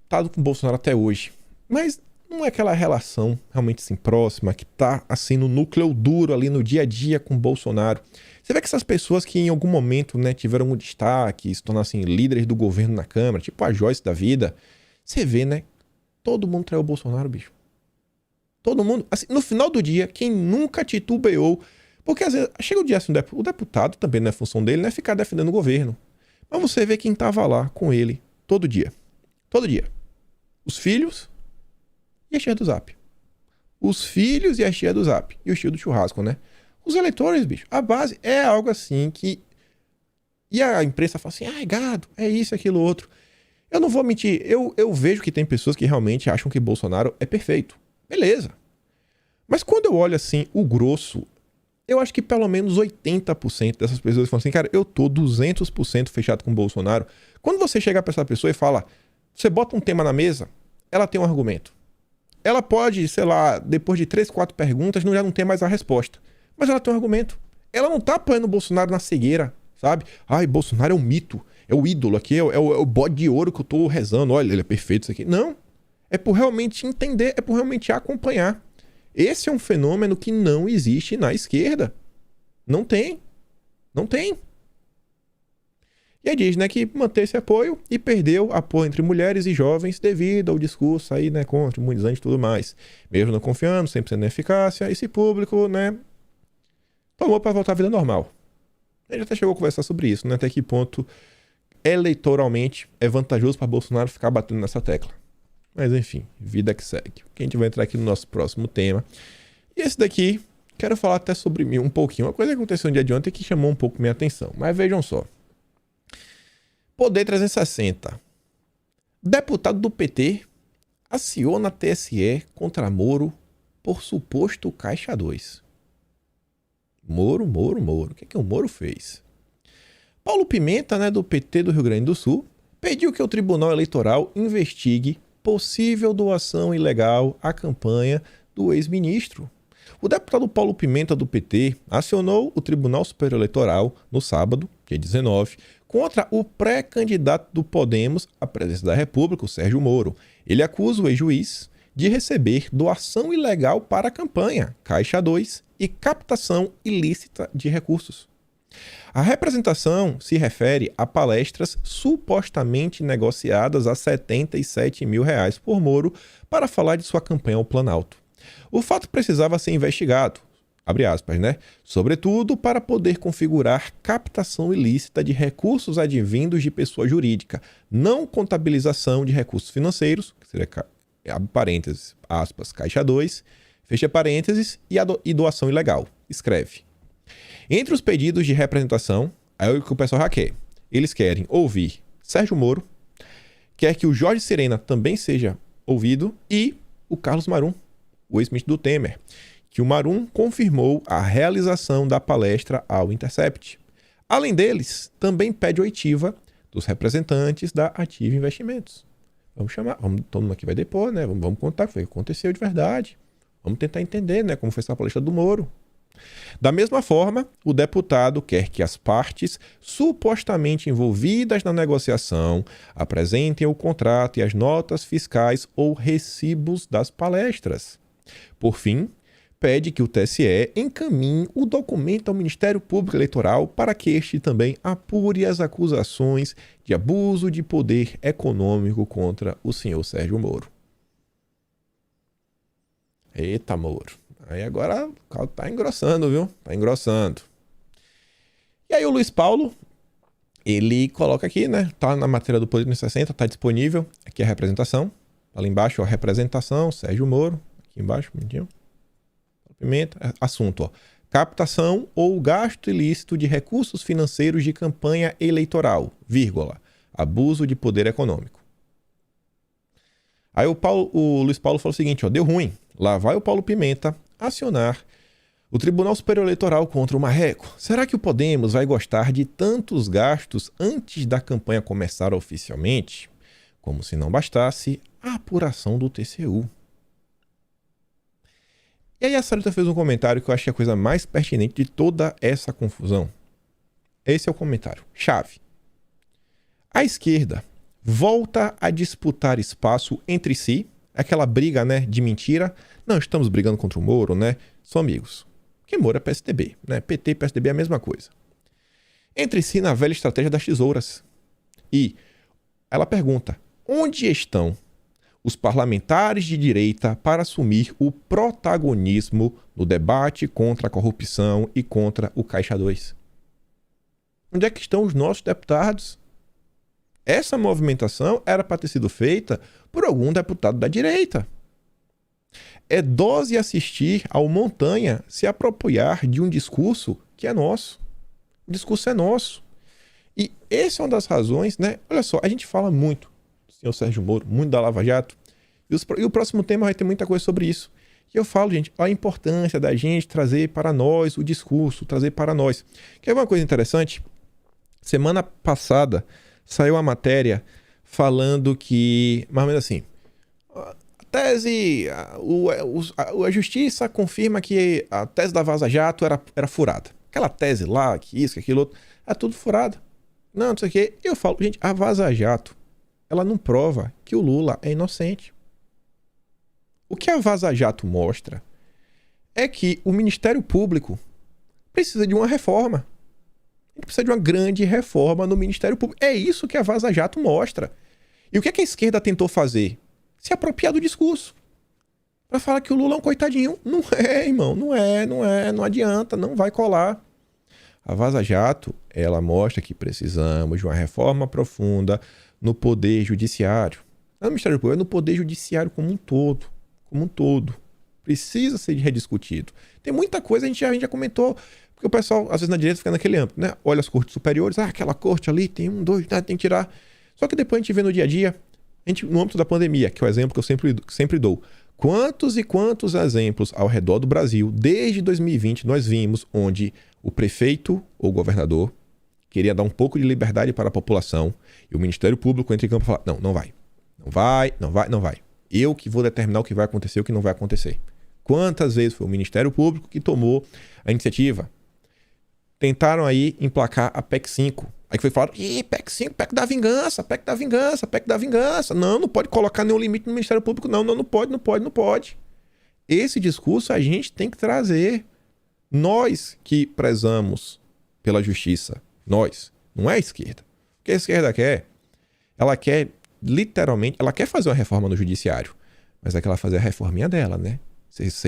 [SPEAKER 1] tá com o Bolsonaro até hoje, mas não é aquela relação realmente assim próxima, que tá assim no núcleo duro ali no dia a dia com o Bolsonaro. Você vê que essas pessoas que em algum momento, né, tiveram um destaque, se tornaram assim líderes do governo na Câmara, tipo a Joyce da vida, você vê, né, todo mundo traiu o Bolsonaro, bicho. Todo mundo, assim, no final do dia, quem nunca titubeou, porque às vezes chega o dia assim, o deputado também não é função dele, não é ficar defendendo o governo. Mas você vê quem tava lá com ele todo dia. Todo dia. Os filhos e a tia do Zap. Os filhos e a tia do Zap. E o tio do churrasco, né? Os eleitores, bicho. A base é algo assim que... E a imprensa fala assim, gado, é isso, aquilo, outro. Eu não vou mentir. Eu vejo que tem pessoas que realmente acham que Bolsonaro é perfeito. Beleza. Mas quando eu olho assim, o grosso, eu acho que pelo menos 80% dessas pessoas falam assim, cara, eu tô 200% fechado com o Bolsonaro. Quando você chega pra essa pessoa e fala, você bota um tema na mesa, ela tem um argumento. Ela pode, sei lá, depois de 3, 4 perguntas, já não tem mais a resposta. Mas ela tem um argumento. Ela não tá apoiando o Bolsonaro na cegueira, sabe? Ai, Bolsonaro é um mito, é o ídolo aqui, é o bode de ouro que eu tô rezando, olha, ele é perfeito isso aqui. Não. É por realmente entender, é por realmente acompanhar. Esse é um fenômeno que não existe na esquerda. Não tem. Não tem. E aí diz, né, que manteve esse apoio e perdeu apoio entre mulheres e jovens devido ao discurso aí, né, contra imunizante e tudo mais. Mesmo não confiando, 100% na eficácia, esse público, né, tomou para voltar à vida normal. Ele até chegou a conversar sobre isso, né, até que ponto eleitoralmente é vantajoso para Bolsonaro ficar batendo nessa tecla. Mas enfim, vida que segue. A gente vai entrar aqui no nosso próximo tema. E esse daqui, quero falar até sobre mim um pouquinho. Uma coisa que aconteceu no dia de ontem que chamou um pouco minha atenção. Mas vejam só. Poder 360. Deputado do PT aciona TSE contra Moro por suposto Caixa 2. Moro. O que o Moro fez? Paulo Pimenta, né, do PT do Rio Grande do Sul, pediu que o Tribunal Eleitoral investigue possível doação ilegal à campanha do ex-ministro. O deputado Paulo Pimenta, do PT, acionou o Tribunal Superior Eleitoral no sábado, dia 19, contra o pré-candidato do Podemos à presidência da República, o Sérgio Moro. Ele acusa o ex-juiz de receber doação ilegal para a campanha, Caixa 2, e captação ilícita de recursos. A representação se refere a palestras supostamente negociadas a R$77 mil por Moro para falar de sua campanha ao Planalto. O fato precisava ser investigado, abre aspas, né? Sobretudo para poder configurar captação ilícita de recursos advindos de pessoa jurídica, não contabilização de recursos financeiros, que seria, abre parênteses, aspas, Caixa 2, fecha parênteses, e doação ilegal, escreve. Entre os pedidos de representação, é o que o pessoal já quer. Eles querem ouvir Sérgio Moro, quer que o Jorge Serena também seja ouvido e o Carlos Marum, o ex-ministro do Temer, que o Marum confirmou a realização da palestra ao Intercept. Além deles, também pede oitiva dos representantes da Ativa Investimentos. Vamos chamar, todo mundo aqui vai depor, né? Vamos contar o que aconteceu de verdade. Vamos tentar entender, né, como foi essa palestra do Moro. Da mesma forma, o deputado quer que as partes supostamente envolvidas na negociação apresentem o contrato e as notas fiscais ou recibos das palestras. Por fim, pede que o TSE encaminhe o documento ao Ministério Público Eleitoral para que este também apure as acusações de abuso de poder econômico contra o senhor Sérgio Moro. Eita, Moro. Aí agora o caldo tá engrossando, viu? Tá engrossando. E aí o Luiz Paulo, ele coloca aqui, né? Tá na matéria do Poder 360, tá disponível. Aqui a representação. Ali embaixo, ó, representação, Sérgio Moro. Aqui embaixo, bonitinho. Pimenta. Assunto, ó. Captação ou gasto ilícito de recursos financeiros de campanha eleitoral, vírgula. Abuso de poder econômico. Aí o Luiz Paulo falou o seguinte, ó. Deu ruim. Lá vai o Paulo Pimenta acionar o Tribunal Superior Eleitoral contra o Marreco. Será que o Podemos vai gostar de tantos gastos antes da campanha começar oficialmente? Como se não bastasse a apuração do TCU. E aí a Sarita fez um comentário que eu acho que é a coisa mais pertinente de toda essa confusão. Esse é o comentário. Chave. A esquerda volta a disputar espaço entre si, aquela briga, né, de mentira. Não, estamos brigando contra o Moro, né? São amigos. Porque Moro é PSDB, né? PT e PSDB é a mesma coisa. Entre si na velha estratégia das tesouras. E ela pergunta: onde estão os parlamentares de direita para assumir o protagonismo no debate contra a corrupção e contra o Caixa 2? Onde é que estão os nossos deputados? Essa movimentação era para ter sido feita por algum deputado da direita. É dose assistir ao Montanha se apropriar de um discurso que é nosso. O discurso é nosso. E essa é uma das razões, né? Olha só, a gente fala muito do senhor Sérgio Moro, muito da Lava Jato, e o próximo tema vai ter muita coisa sobre isso. E eu falo, gente, a importância da gente trazer para nós o discurso, trazer para nós. Quer ver uma coisa interessante? Semana passada saiu a matéria falando que, mais ou menos assim, a tese, a justiça confirma que a tese da Vaza Jato era furada. Aquela tese lá, que isso, que aquilo outro, é tudo furado. Não sei o quê. Eu falo, gente, a Vaza Jato, ela não prova que o Lula é inocente. O que a Vaza Jato mostra é que o Ministério Público precisa de uma reforma. A gente precisa de uma grande reforma no Ministério Público. É isso que a Vaza Jato mostra. E o que a esquerda tentou fazer? Se apropriar do discurso. Pra falar que o Lula é um coitadinho. Não é, irmão. Não adianta. Não vai colar. A Vaza Jato, ela mostra que precisamos de uma reforma profunda no Poder Judiciário. Não no Ministério Público, é no Poder Judiciário como um todo. Como um todo. Precisa ser rediscutido. Tem muita coisa, a gente já comentou, porque o pessoal, às vezes na direita, fica naquele âmbito, né? Olha as cortes superiores, aquela corte ali, tem 1, 2, tem que tirar. Só que depois a gente vê no dia a dia, no âmbito da pandemia, que é o exemplo que eu sempre dou. Quantos e quantos exemplos ao redor do Brasil, desde 2020, nós vimos onde o prefeito ou governador queria dar um pouco de liberdade para a população e o Ministério Público entra em campo e fala, não vai. Não vai. Eu que vou determinar o que vai acontecer e o que não vai acontecer. Quantas vezes foi o Ministério Público que tomou a iniciativa? Tentaram aí emplacar a PEC 5. Aí foi falado, PEC 5, PEC da vingança. Não pode colocar nenhum limite no Ministério Público. Não pode. Esse discurso a gente tem que trazer. Nós que prezamos pela justiça, nós, não é a esquerda. O que a esquerda quer? Ela quer, literalmente, ela quer fazer uma reforma no judiciário, mas é que ela fazer a reforminha dela, né? Vocês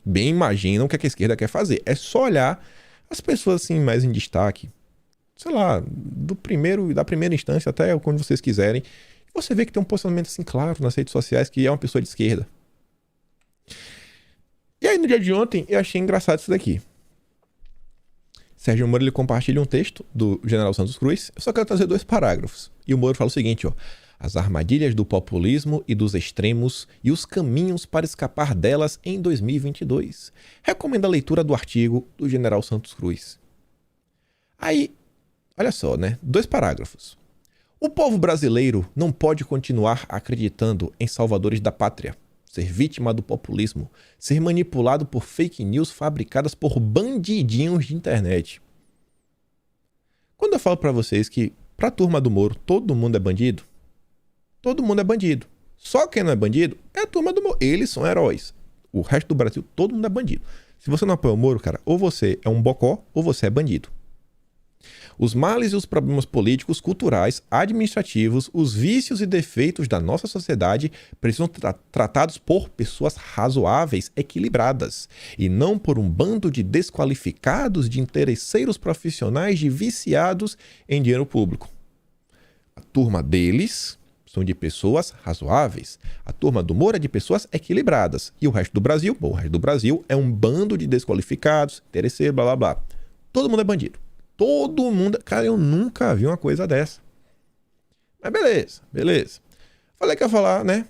[SPEAKER 1] bem imaginam o que a esquerda quer fazer. É só olhar as pessoas assim mais em destaque, sei lá, da primeira instância até quando vocês quiserem, você vê que tem um posicionamento assim claro nas redes sociais que é uma pessoa de esquerda. E aí no dia de ontem eu achei engraçado isso daqui. Sérgio Moro ele compartilha um texto do General Santos Cruz. Eu só quero trazer 2 parágrafos. E o Moro fala o seguinte, ó: as armadilhas do populismo e dos extremos e os caminhos para escapar delas em 2022. Recomendo a leitura do artigo do General Santos Cruz. Aí, olha só, né? 2 parágrafos. O povo brasileiro não pode continuar acreditando em salvadores da pátria, ser vítima do populismo, ser manipulado por fake news fabricadas por bandidinhos de internet. Quando eu falo pra vocês que pra turma do Moro todo mundo é bandido, todo mundo é bandido. Só quem não é bandido é a turma do Moro. Eles são heróis. O resto do Brasil, todo mundo é bandido. Se você não apoia o Moro, cara, ou você é um bocó ou você é bandido. Os males e os problemas políticos, culturais, administrativos, os vícios e defeitos da nossa sociedade precisam ser tratados por pessoas razoáveis, equilibradas, e não por um bando de desqualificados, de interesseiros profissionais, de viciados em dinheiro público. A turma deles são de pessoas razoáveis. A turma do Moro é de pessoas equilibradas. E o resto do Brasil? Bom, o resto do Brasil é um bando de desqualificados, interesseiros, blá blá blá. Todo mundo é bandido. Todo mundo... Cara, eu nunca vi uma coisa dessa. Mas beleza. Falei que ia falar, né?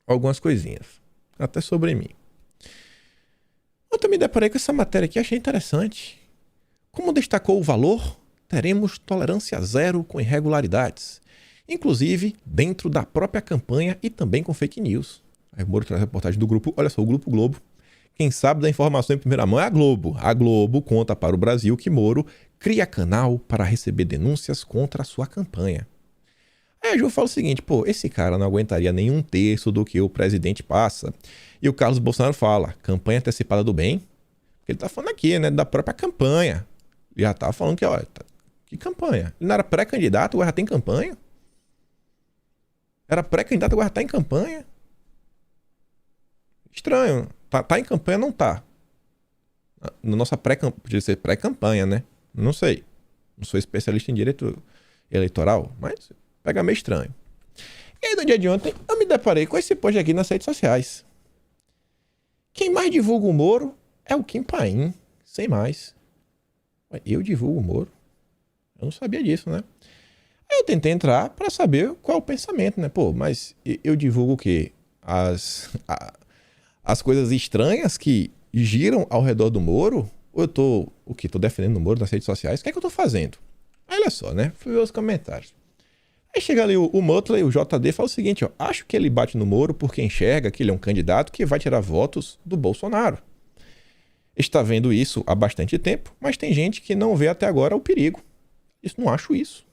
[SPEAKER 1] Algumas coisinhas. Até sobre mim. Eu também deparei com essa matéria aqui, achei interessante. Como destacou o valor, teremos tolerância zero com irregularidades. Inclusive, dentro da própria campanha e também com fake news. Aí o Moro traz a reportagem do grupo... Olha só, o Grupo Globo. Quem sabe da informação em primeira mão é a Globo. A Globo conta para o Brasil que Moro cria canal para receber denúncias contra a sua campanha. Aí a Ju fala o seguinte, pô, esse cara não aguentaria nem um terço do que o presidente passa. E o Carlos Bolsonaro fala, campanha antecipada do bem? Ele tá falando aqui, né, da própria campanha. Já tá falando que, ó, que campanha? Ele não era pré-candidato, agora já tem campanha? Era pré-candidato, agora já tá em campanha? Estranho. Tá em campanha, não tá. Na nossa pré-campanha, podia ser pré-campanha, né? Não sei. Não sou especialista em direito eleitoral, mas pega meio estranho. E aí, no dia de ontem, eu me deparei com esse post aqui nas redes sociais. Quem mais divulga o Moro é o Kim Paim, sem mais. Eu divulgo o Moro? Eu não sabia disso, né? Aí eu tentei entrar pra saber qual é o pensamento, né? Pô, mas eu divulgo o quê? As coisas estranhas que giram ao redor do Moro? Ou eu tô, o quê? Tô defendendo o Moro nas redes sociais? O que é que eu tô fazendo? Aí, olha só, né? Fui ver os comentários. Aí chega ali o Mutley, o JD, fala o seguinte, ó. Acho que ele bate no Moro porque enxerga que ele é um candidato que vai tirar votos do Bolsonaro. Está vendo isso há bastante tempo, mas tem gente que não vê até agora o perigo. Isso, não acho isso.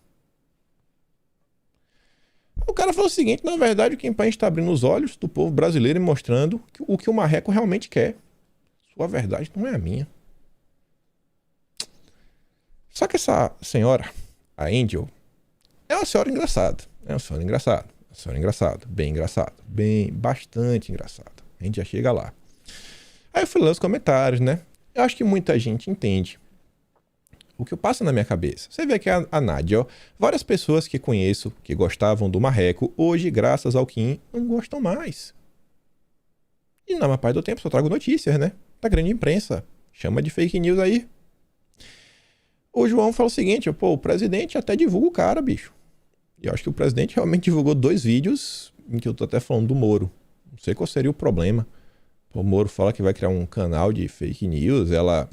[SPEAKER 1] O cara falou o seguinte, na verdade o Kim Paim está abrindo os olhos do povo brasileiro e mostrando o que o marreco realmente quer. Sua verdade não é a minha. Só que essa senhora, a Angel, é uma senhora engraçada. É uma senhora engraçada. Uma senhora engraçada. Bem engraçada. Bem, bastante engraçada. A gente já chega lá. Aí eu fui ler os comentários, né? Eu acho que muita gente entende o que passa na minha cabeça. Você vê que a Nádia, ó, várias pessoas que conheço, que gostavam do marreco, hoje, graças ao Kim, não gostam mais. E na maior parte do tempo só trago notícias, né? Da grande imprensa. Chama de fake news aí. O João fala o seguinte, pô, o presidente até divulga o cara, bicho. E eu acho que o presidente realmente divulgou 2 vídeos em que eu tô até falando do Moro. Não sei qual seria o problema. O Moro fala que vai criar um canal de fake news, ela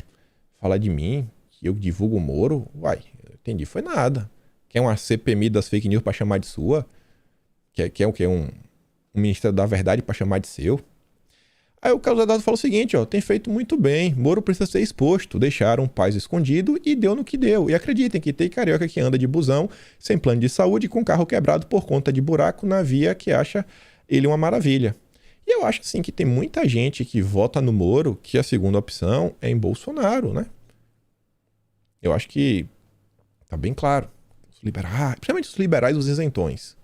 [SPEAKER 1] fala de mim, que eu divulgo o Moro. Uai, eu entendi, foi nada. Quer uma CPMI das fake news pra chamar de sua? Quer o quê? Um Ministério da Verdade pra chamar de seu? Aí o Carlos Haddad fala o seguinte, ó, tem feito muito bem, Moro precisa ser exposto, deixaram o paz escondido e deu no que deu. E acreditem que tem carioca que anda de busão, sem plano de saúde, com carro quebrado por conta de buraco na via que acha ele uma maravilha. E eu acho assim que tem muita gente que vota no Moro que a segunda opção é em Bolsonaro, né? Eu acho que tá bem claro. Os liberais, principalmente os liberais, os isentões.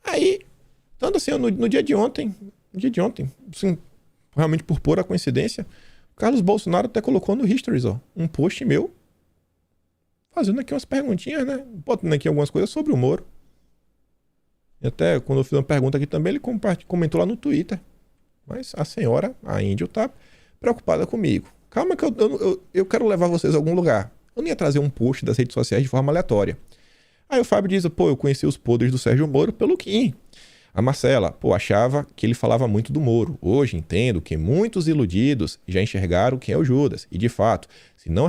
[SPEAKER 1] Aí, tanto assim, no dia de ontem, assim, realmente por pura coincidência, o Carlos Bolsonaro até colocou no Histories, ó, um post meu, fazendo aqui umas perguntinhas, né? Botando aqui algumas coisas sobre o Moro. E até quando eu fiz uma pergunta aqui também, ele comentou lá no Twitter. Mas a senhora, a Angel, tá preocupada comigo. Calma que eu quero levar vocês a algum lugar. Eu não ia trazer um post das redes sociais de forma aleatória. Aí o Fábio diz, pô, eu conheci os podres do Sérgio Moro pelo Kim. A Marcela, pô, achava que ele falava muito do Moro. Hoje entendo que muitos iludidos já enxergaram quem é o Judas. E de fato, se não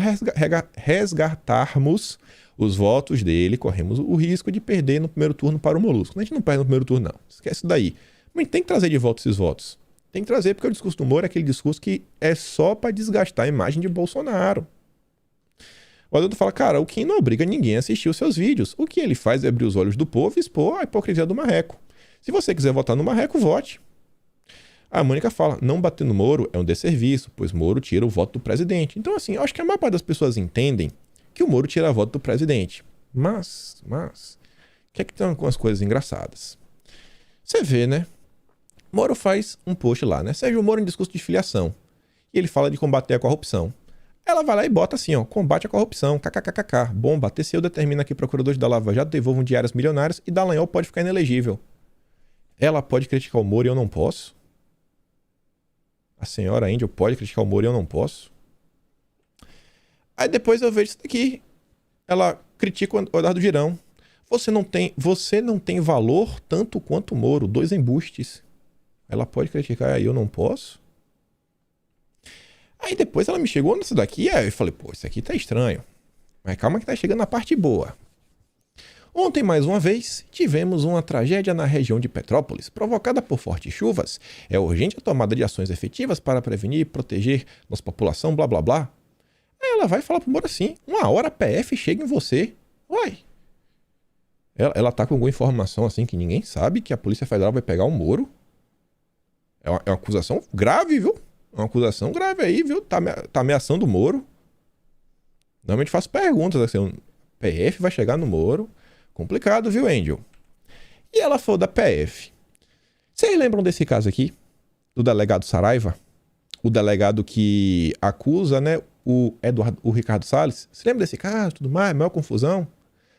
[SPEAKER 1] resgatarmos os votos dele, corremos o risco de perder no primeiro turno para o Molusco. A gente não perde no primeiro turno, não. Esquece isso daí. Mas tem que trazer de volta esses votos. Tem que trazer porque o discurso do Moro é aquele discurso que é só para desgastar a imagem de Bolsonaro. O Adulto fala, cara, o Kim não obriga ninguém a assistir os seus vídeos. O que ele faz é abrir os olhos do povo e expor a hipocrisia do marreco. Se você quiser votar no marreco, vote. A Mônica fala, não bater no Moro é um desserviço, pois Moro tira o voto do presidente. Então, assim, eu acho que a maior parte das pessoas entendem que o Moro tira o voto do presidente. Mas, que é que tem algumas coisas engraçadas. Você vê, né? Moro faz um post lá, né? Sérgio Moro em discurso de filiação. E ele fala de combater a corrupção. Ela vai lá e bota assim, ó, combate a corrupção, kkkk. Bomba, TCU determina que procuradores da Lava Jato devolvam diárias milionárias e Dallagnol pode ficar inelegível. Ela pode criticar o Moro e eu não posso? A senhora Angel pode criticar o Moro e eu não posso? Aí depois eu vejo isso daqui. Ela critica o Eduardo Girão. Você não tem valor tanto quanto o Moro. 2 embustes. Ela pode criticar e eu não posso? Aí depois ela me chegou nessa daqui. Aí eu falei, pô, isso aqui tá estranho. Mas calma que tá chegando na parte boa. Ontem, mais uma vez, tivemos uma tragédia na região de Petrópolis, provocada por fortes chuvas. É urgente a tomada de ações efetivas para prevenir e proteger nossa população, blá blá blá. Aí ela vai falar pro Moro assim, 1 hora a PF chega em você. Uai. Ela tá com alguma informação assim que ninguém sabe que a Polícia Federal vai pegar o Moro? É uma acusação grave, viu? É uma acusação grave aí, viu? Tá ameaçando o Moro. Normalmente faço perguntas assim, o PF vai chegar no Moro? Complicado, viu, Angel? E ela falou da PF. Vocês lembram desse caso aqui? Do delegado Saraiva? O delegado que acusa, né, o Ricardo Salles. Você lembra desse caso? Tudo mais, maior confusão.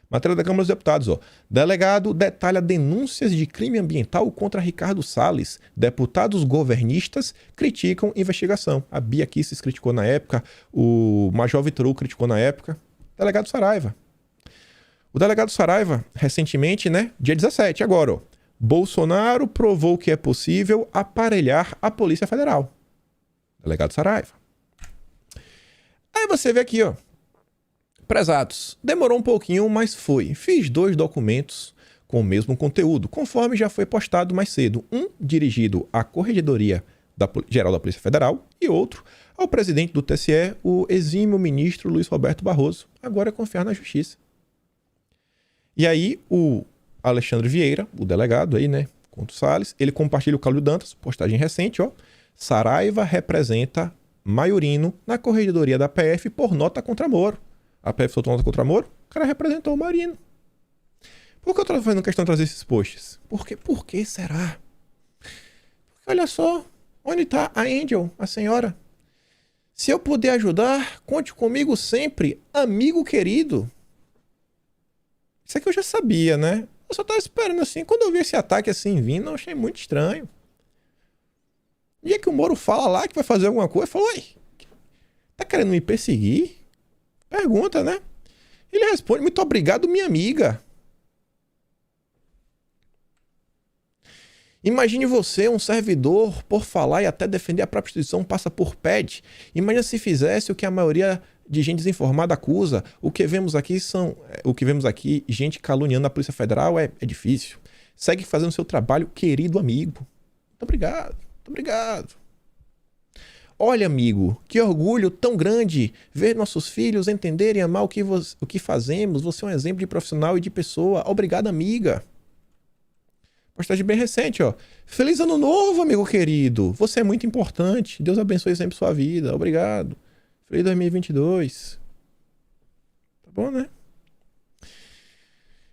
[SPEAKER 1] Matéria da Câmara dos Deputados, ó. Delegado detalha denúncias de crime ambiental contra Ricardo Salles. Deputados governistas criticam investigação. A Bia Kicis criticou na época, o Major Vitor Hugo criticou na época. Delegado Saraiva. O delegado Saraiva, recentemente, né, dia 17, agora, ó. Bolsonaro provou que é possível aparelhar a Polícia Federal. Delegado Saraiva. Aí você vê aqui, ó. Prezados, demorou um pouquinho, mas foi. Fiz 2 documentos com o mesmo conteúdo, conforme já foi postado mais cedo. Um dirigido à Corregedoria Geral da Polícia Federal e outro ao presidente do TSE, o exímio ministro Luiz Roberto Barroso. Agora é confiar na justiça. E aí o Alexandre Vieira, o delegado aí, né, contra o Salles, ele compartilha o Cláudio Dantas, postagem recente, ó. Saraiva representa Maiorino na Corregedoria da PF por nota contra Moro. A PF soltou nota contra Moro, o cara representou o Maiorino. Por que eu tô fazendo questão de trazer esses posts? Por que será? Porque olha só, onde tá a Angel, a senhora? Se eu puder ajudar, conte comigo sempre, amigo querido. Isso aqui eu já sabia, né? Eu só tava esperando assim. Quando eu vi esse ataque assim vindo, eu achei muito estranho. E é que o Moro fala lá que vai fazer alguma coisa, falou, oi, tá querendo me perseguir? Pergunta, né? Ele responde, muito obrigado, minha amiga. Imagine você, um servidor, por falar e até defender a própria instituição, passa por PED. Imagina se fizesse o que a maioria de gente desinformada acusa. O que vemos aqui, gente caluniando a Polícia Federal é difícil. Segue fazendo seu trabalho, querido amigo. Muito obrigado, muito obrigado. Olha, amigo, que orgulho tão grande ver nossos filhos entenderem e amar o que fazemos. Você é um exemplo de profissional e de pessoa. Obrigado, amiga. Postagem bem recente, ó. Feliz ano novo, amigo querido. Você é muito importante. Deus abençoe sempre sua vida. Obrigado. Feliz 2022. Tá bom, né?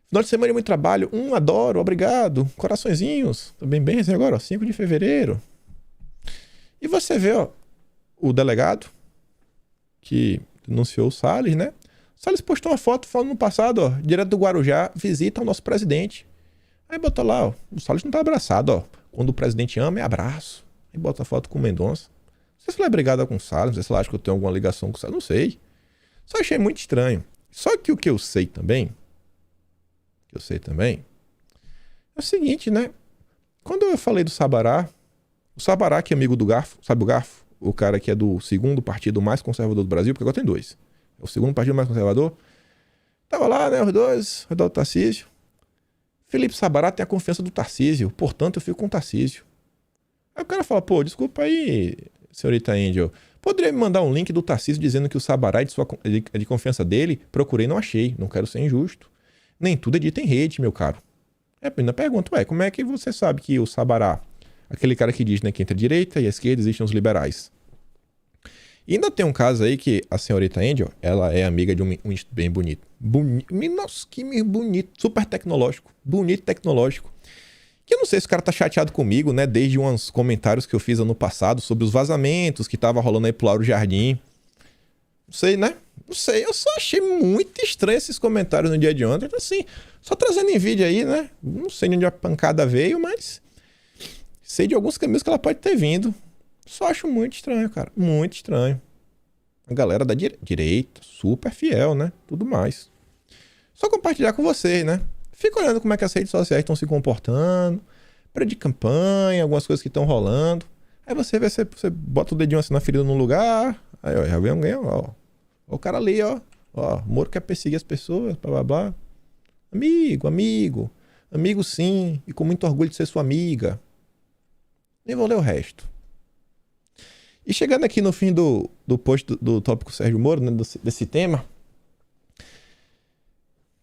[SPEAKER 1] Final de semana de muito trabalho. Adoro. Obrigado. Coraçõezinhos. Também bem recente agora, ó. 5 de fevereiro. E você vê, ó, o delegado que denunciou o Salles, né? O Salles postou uma foto falando no passado, ó, direto do Guarujá, visita ao nosso presidente. Aí botou lá, ó, o Salles não tá abraçado, ó. Quando o presidente ama, é abraço. Aí bota a foto com o Mendonça. Não sei se ela é brigada com o Salles, não sei se ela acha que eu tenho alguma ligação com o Salles, não sei. Só achei muito estranho. Só que o que eu sei também, é o seguinte, né? Quando eu falei do Sabará, o Sabará, que é amigo do Garfo, sabe o Garfo? O cara que é do segundo partido mais conservador do Brasil, porque agora tem 2. É o segundo partido mais conservador. Tava lá, né, os dois, Rodolfo Tarcísio. Felipe Sabará tem a confiança do Tarcísio, portanto eu fico com o Tarcísio. Aí o cara fala, pô, desculpa aí, senhorita Angel, poderia me mandar um link do Tarcísio dizendo que o Sabará é de confiança dele? Procurei, não achei, não quero ser injusto. Nem tudo é dito em rede, meu caro. É a primeira pergunta, ué, como é que você sabe que o Sabará, aquele cara que diz, né, que entre a direita e a esquerda existem os liberais? E ainda tem um caso aí que a senhorita Angel, ela é amiga de um bem bonito. Nossa, que bonito, super tecnológico, bonito tecnológico. Que eu não sei se o cara tá chateado comigo, né, desde uns comentários que eu fiz ano passado sobre os vazamentos que tava rolando aí pro Lauro Jardim. Não sei, né? Não sei, eu só achei muito estranho esses comentários no dia de ontem. Então, assim, só trazendo em vídeo aí, né? Não sei de onde a pancada veio, mas sei de alguns caminhos que ela pode ter vindo. Só acho muito estranho, cara. Muito estranho. A galera da direita, super fiel, né? Tudo mais. Só compartilhar com vocês, né? Fica olhando como é que as redes sociais estão se comportando. Período de campanha, algumas coisas que estão rolando. Aí você vê, você bota o dedinho assim na ferida num lugar. Aí, ó, já vem alguém, ó. Ó o cara ali, ó. Ó, Moro quer perseguir as pessoas, blá, blá, blá. Amigo. Amigo sim. E com muito orgulho de ser sua amiga. Nem vou ler o resto. E chegando aqui no fim do post do tópico Sérgio Moro, né, desse tema,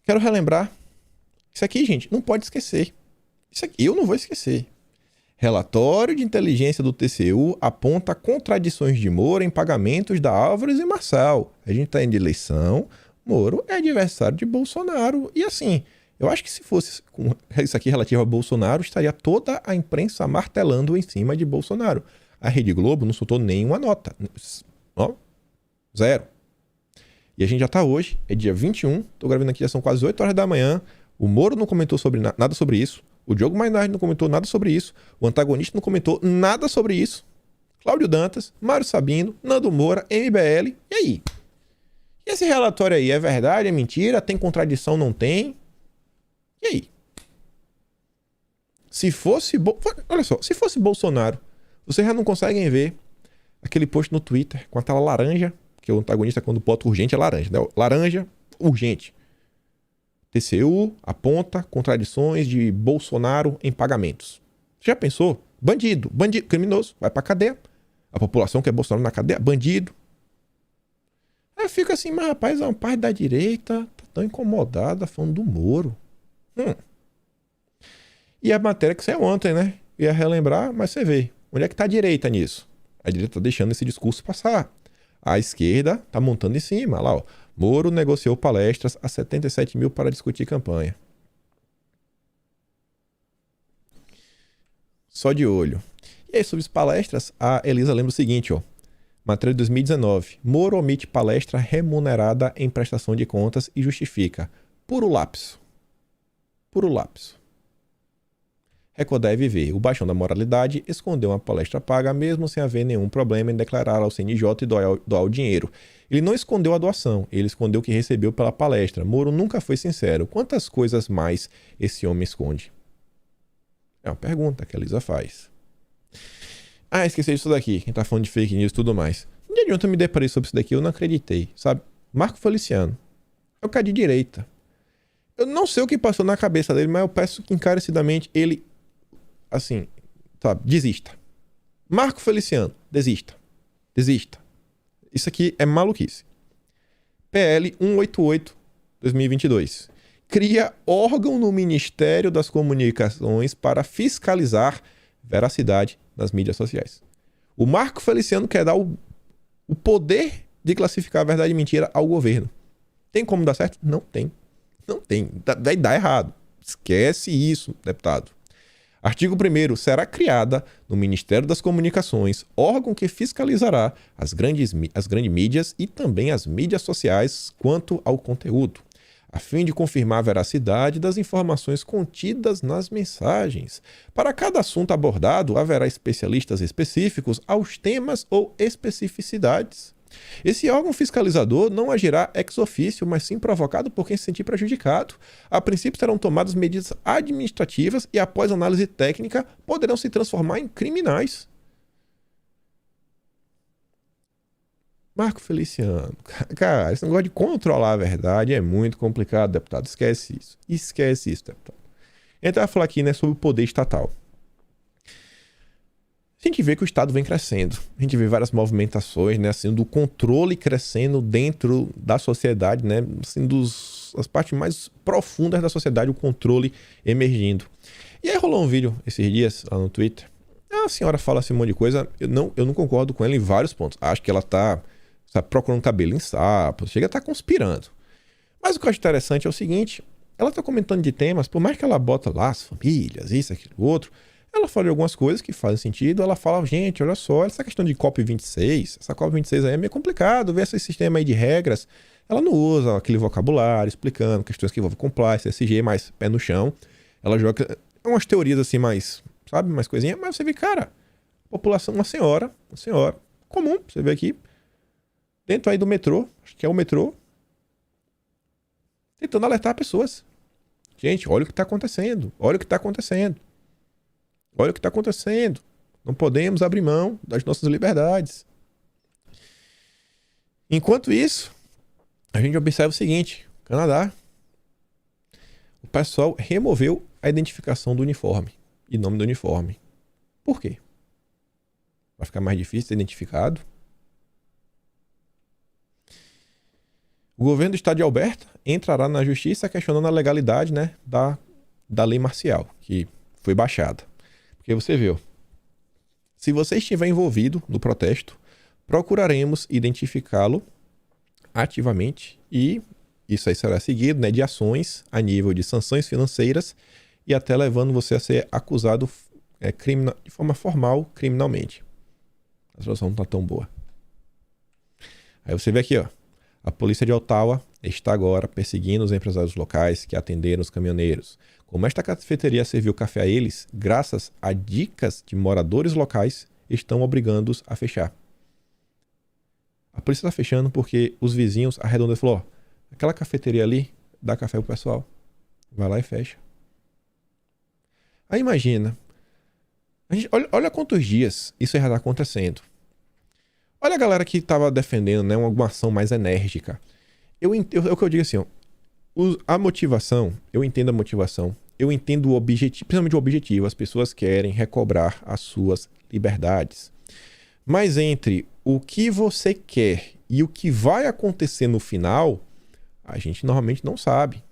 [SPEAKER 1] quero relembrar Isso aqui, gente, não pode esquecer. Isso aqui eu não vou esquecer. Relatório de inteligência do TCU aponta contradições de Moro em pagamentos da Álvares e Marçal. A gente está indo de eleição, Moro é adversário de Bolsonaro. E assim, eu acho que se fosse com isso aqui relativo a Bolsonaro, estaria toda a imprensa martelando em cima de Bolsonaro. A Rede Globo não soltou nenhuma nota. Ó, zero. E a gente já está hoje, é dia 21, estou gravando aqui, já são quase 8 horas da manhã. O Moro não comentou nada sobre isso. O Diogo Mainardi não comentou nada sobre isso. O antagonista não comentou nada sobre isso. Cláudio Dantas, Mário Sabino, Nando Moura, MBL. E aí? E esse relatório aí é verdade, é mentira? Tem contradição, não tem? E aí? Se fosse... Olha só, se fosse Bolsonaro, vocês já não conseguem ver aquele post no Twitter com a tela laranja, que o antagonista quando bota urgente é laranja, né? Laranja, urgente. TCU aponta contradições de Bolsonaro em pagamentos. Já pensou? Bandido, criminoso, vai pra cadeia. A população quer Bolsonaro na cadeia, bandido. Aí fica assim, mas rapaz, uma parte da direita tá tão incomodada falando do Moro. E a matéria que saiu ontem, né? Ia relembrar, mas você vê. Onde é que tá a direita nisso? A direita tá deixando esse discurso passar. A esquerda tá montando em cima, lá ó. Moro negociou palestras a 77 mil para discutir campanha. Só de olho. E aí, sobre as palestras, a Elisa lembra o seguinte, ó. Matéria de 2019. Moro omite palestra remunerada em prestação de contas e justifica. Puro lapso. Puro lapso. Recordar é viver. O baixão da moralidade escondeu uma palestra paga mesmo sem haver nenhum problema em declarar ao CNJ e doar o dinheiro. Ele não escondeu a doação, ele escondeu o que recebeu pela palestra. Moro nunca foi sincero. Quantas coisas mais esse homem esconde? É uma pergunta que a Elisa faz. Ah, esqueci disso daqui. Quem tá falando de fake news e tudo mais. No dia de ontem eu me deparei sobre isso daqui, eu não acreditei, sabe? Marco Feliciano. É o cara de direita. Eu não sei o que passou na cabeça dele, mas eu peço que encarecidamente ele, assim, sabe, desista. Marco Feliciano, desista. Desista. Isso aqui é maluquice. PL 188, 2022. Cria órgão no Ministério das Comunicações para fiscalizar veracidade nas mídias sociais. O Marco Feliciano quer dar o poder de classificar a verdade e mentira ao governo. Tem como dar certo? Não tem. Não tem. Daí dá errado. Esquece isso, deputado. Artigo 1º. Será criada no Ministério das Comunicações órgão que fiscalizará as grandes mídias e também as mídias sociais quanto ao conteúdo, a fim de confirmar a veracidade das informações contidas nas mensagens. Para cada assunto abordado, haverá especialistas específicos aos temas ou especificidades. Esse órgão fiscalizador não agirá ex officio, mas sim provocado por quem se sentir prejudicado. A princípio serão tomadas medidas administrativas e, após análise técnica, poderão se transformar em criminais. Marco Feliciano. Cara, esse negócio de controlar a verdade é muito complicado, deputado. Esquece isso. Esquece isso, deputado. A gente vai falar aqui, né, sobre o poder estatal. A gente vê que o Estado vem crescendo. A gente vê várias movimentações, né, assim, do controle crescendo dentro da sociedade, né, assim, das partes mais profundas da sociedade, o controle emergindo. E aí rolou um vídeo esses dias lá no Twitter. A senhora fala assim um monte de coisa. Eu não concordo com ela em vários pontos. Acho que ela tá procurando cabelo em sapo, chega a estar conspirando. Mas o que eu acho interessante é o seguinte: ela tá comentando de temas, por mais que ela bota lá as famílias, isso, aquilo, outro, ela fala de algumas coisas que fazem sentido. Ela fala, gente, olha só, essa questão de COP26, essa COP26 aí é meio complicado, ver esse sistema aí de regras. Ela não usa aquele vocabulário explicando questões que envolvem compliance, SG, mais pé no chão. Ela joga umas teorias assim mais, sabe, mais coisinha, mas você vê, cara, população, uma senhora comum, você vê aqui, dentro aí do metrô, acho que é o metrô, tentando alertar pessoas. Gente, olha o que está acontecendo, olha o que está acontecendo. Olha o que está acontecendo. Não podemos abrir mão das nossas liberdades. Enquanto isso, a gente observa o seguinte: Canadá, o pessoal removeu a identificação do uniforme e nome do uniforme. Por quê? Vai ficar mais difícil ser identificado? O governo do estado de Alberta entrará na justiça questionando a legalidade, né, da da lei marcial, que foi baixada. Porque você viu, se você estiver envolvido no protesto, procuraremos identificá-lo ativamente e isso aí será seguido, né, de ações a nível de sanções financeiras e até levando você a ser acusado de forma formal criminalmente. A situação não está tão boa. Aí você vê aqui, ó, a polícia de Ottawa está agora perseguindo os empresários locais que atenderam os caminhoneiros. Como esta cafeteria serviu café a eles, graças a dicas de moradores locais, estão obrigando-os a fechar. A polícia está fechando porque os vizinhos arredondam e falaram, ó, aquela cafeteria ali dá café pro pessoal. Vai lá e fecha. Aí imagina, olha quantos dias isso já está acontecendo. Olha a galera que estava defendendo, né, uma ação mais enérgica. É o que eu digo assim, ó, a motivação, eu entendo a motivação, eu entendo o objetivo, principalmente o objetivo, as pessoas querem recobrar as suas liberdades. Mas entre o que você quer e o que vai acontecer no final, a gente normalmente não sabe.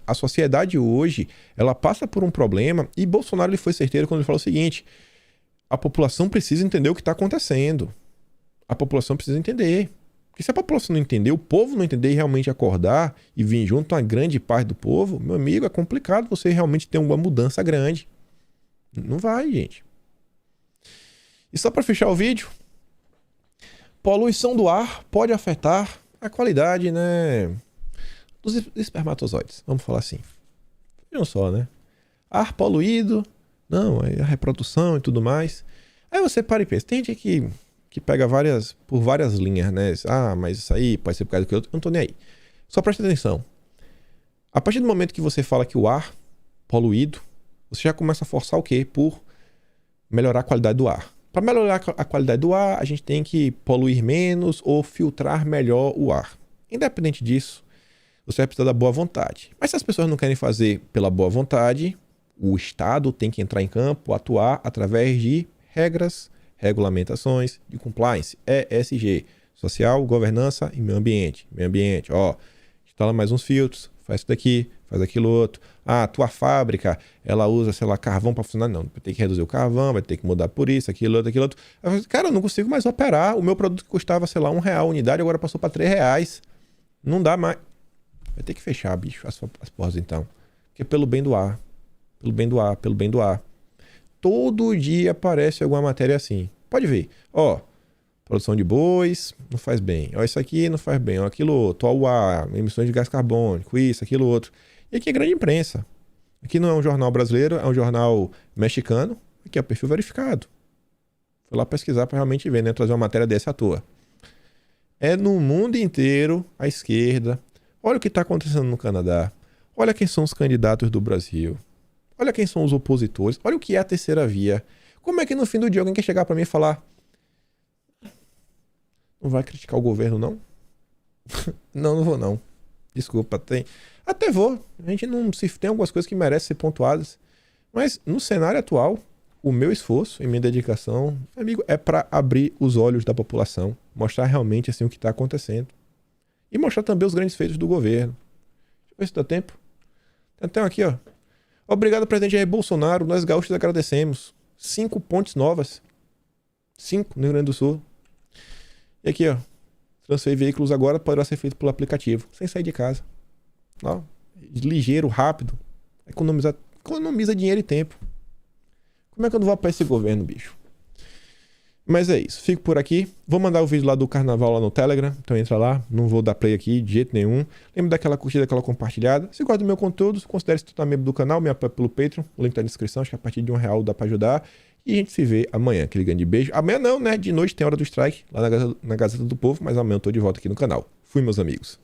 [SPEAKER 1] A sociedade hoje, ela passa por um problema e Bolsonaro ele foi certeiro quando ele falou o seguinte, a população precisa entender o que está acontecendo. A população precisa entender. Porque se a população não entender, o povo não entender e realmente acordar e vir junto a grande parte do povo, meu amigo, é complicado você realmente ter uma mudança grande. Não vai, gente. E só para fechar o vídeo, poluição do ar pode afetar a qualidade, né, dos espermatozoides. Vamos falar assim. Vejam só, né? Ar poluído, não, a reprodução e tudo mais. Aí você para e pensa, tem gente que pega por várias linhas, né? Ah, mas isso aí pode ser por causa do que eu não tô nem aí. Só preste atenção. A partir do momento que você fala que o ar poluído, você já começa a forçar o quê? Por melhorar a qualidade do ar. Para melhorar a qualidade do ar, a gente tem que poluir menos ou filtrar melhor o ar. Independente disso, você vai precisar da boa vontade. Mas se as pessoas não querem fazer pela boa vontade, o Estado tem que entrar em campo, atuar através de regras, regulamentações de compliance, ESG, social, governança e meio ambiente. Meio ambiente, ó, instala mais uns filtros, faz isso daqui, faz aquilo outro. Ah, tua fábrica, ela usa, sei lá, carvão para funcionar. Não, vai ter que reduzir o carvão, vai ter que mudar por isso, aquilo outro, aquilo outro. Eu falei, cara, eu não consigo mais operar. O meu produto que custava, sei lá, R$1 a unidade, agora passou para R$3. Não dá mais. Vai ter que fechar, bicho, as porras então. Porque é pelo bem do ar. Pelo bem do ar, pelo bem do ar. Todo dia aparece alguma matéria assim. Pode ver. Ó, produção de bois não faz bem. Ó, isso aqui não faz bem. Ó, aquilo outro. Ó, o ar, emissões de gás carbônico, isso, aquilo outro. E aqui é grande imprensa. Aqui não é um jornal brasileiro, é um jornal mexicano. Aqui é o perfil verificado. Fui lá pesquisar para realmente ver, né? Trazer uma matéria dessa à toa. É no mundo inteiro a esquerda. Olha o que está acontecendo no Canadá. Olha quem são os candidatos do Brasil. Olha quem são os opositores. Olha o que é a terceira via. Como é que no fim do dia alguém quer chegar para mim e falar não vai criticar o governo, não? Não vou, não. Desculpa, até vou. A gente não se tem algumas coisas que merecem ser pontuadas. Mas no cenário atual, o meu esforço e minha dedicação, amigo, é para abrir os olhos da população, mostrar realmente assim o que está acontecendo. E mostrar também os grandes feitos do governo. Deixa eu ver se dá tempo. Tem até um aqui, ó. Obrigado, presidente Jair Bolsonaro. Nós gaúchos agradecemos. 5 pontes novas. 5 no Rio Grande do Sul. E aqui, ó. Transferir veículos agora poderá ser feito pelo aplicativo, sem sair de casa. Ó, ligeiro, rápido. Economiza dinheiro e tempo. Como é que eu não vou apoiar esse governo, bicho? Mas é isso. Fico por aqui. Vou mandar o vídeo lá do carnaval lá no Telegram. Então entra lá. Não vou dar play aqui de jeito nenhum. Lembra daquela curtida, daquela compartilhada. Se gosta do meu conteúdo, considere se tornar membro do canal. Me apoia pelo Patreon. O link tá na descrição. Acho que a partir de R$1 dá pra ajudar. E a gente se vê amanhã. Aquele grande beijo. Amanhã não, né? De noite tem Hora do Strike. Lá na Gazeta do Povo. Mas amanhã eu tô de volta aqui no canal. Fui, meus amigos.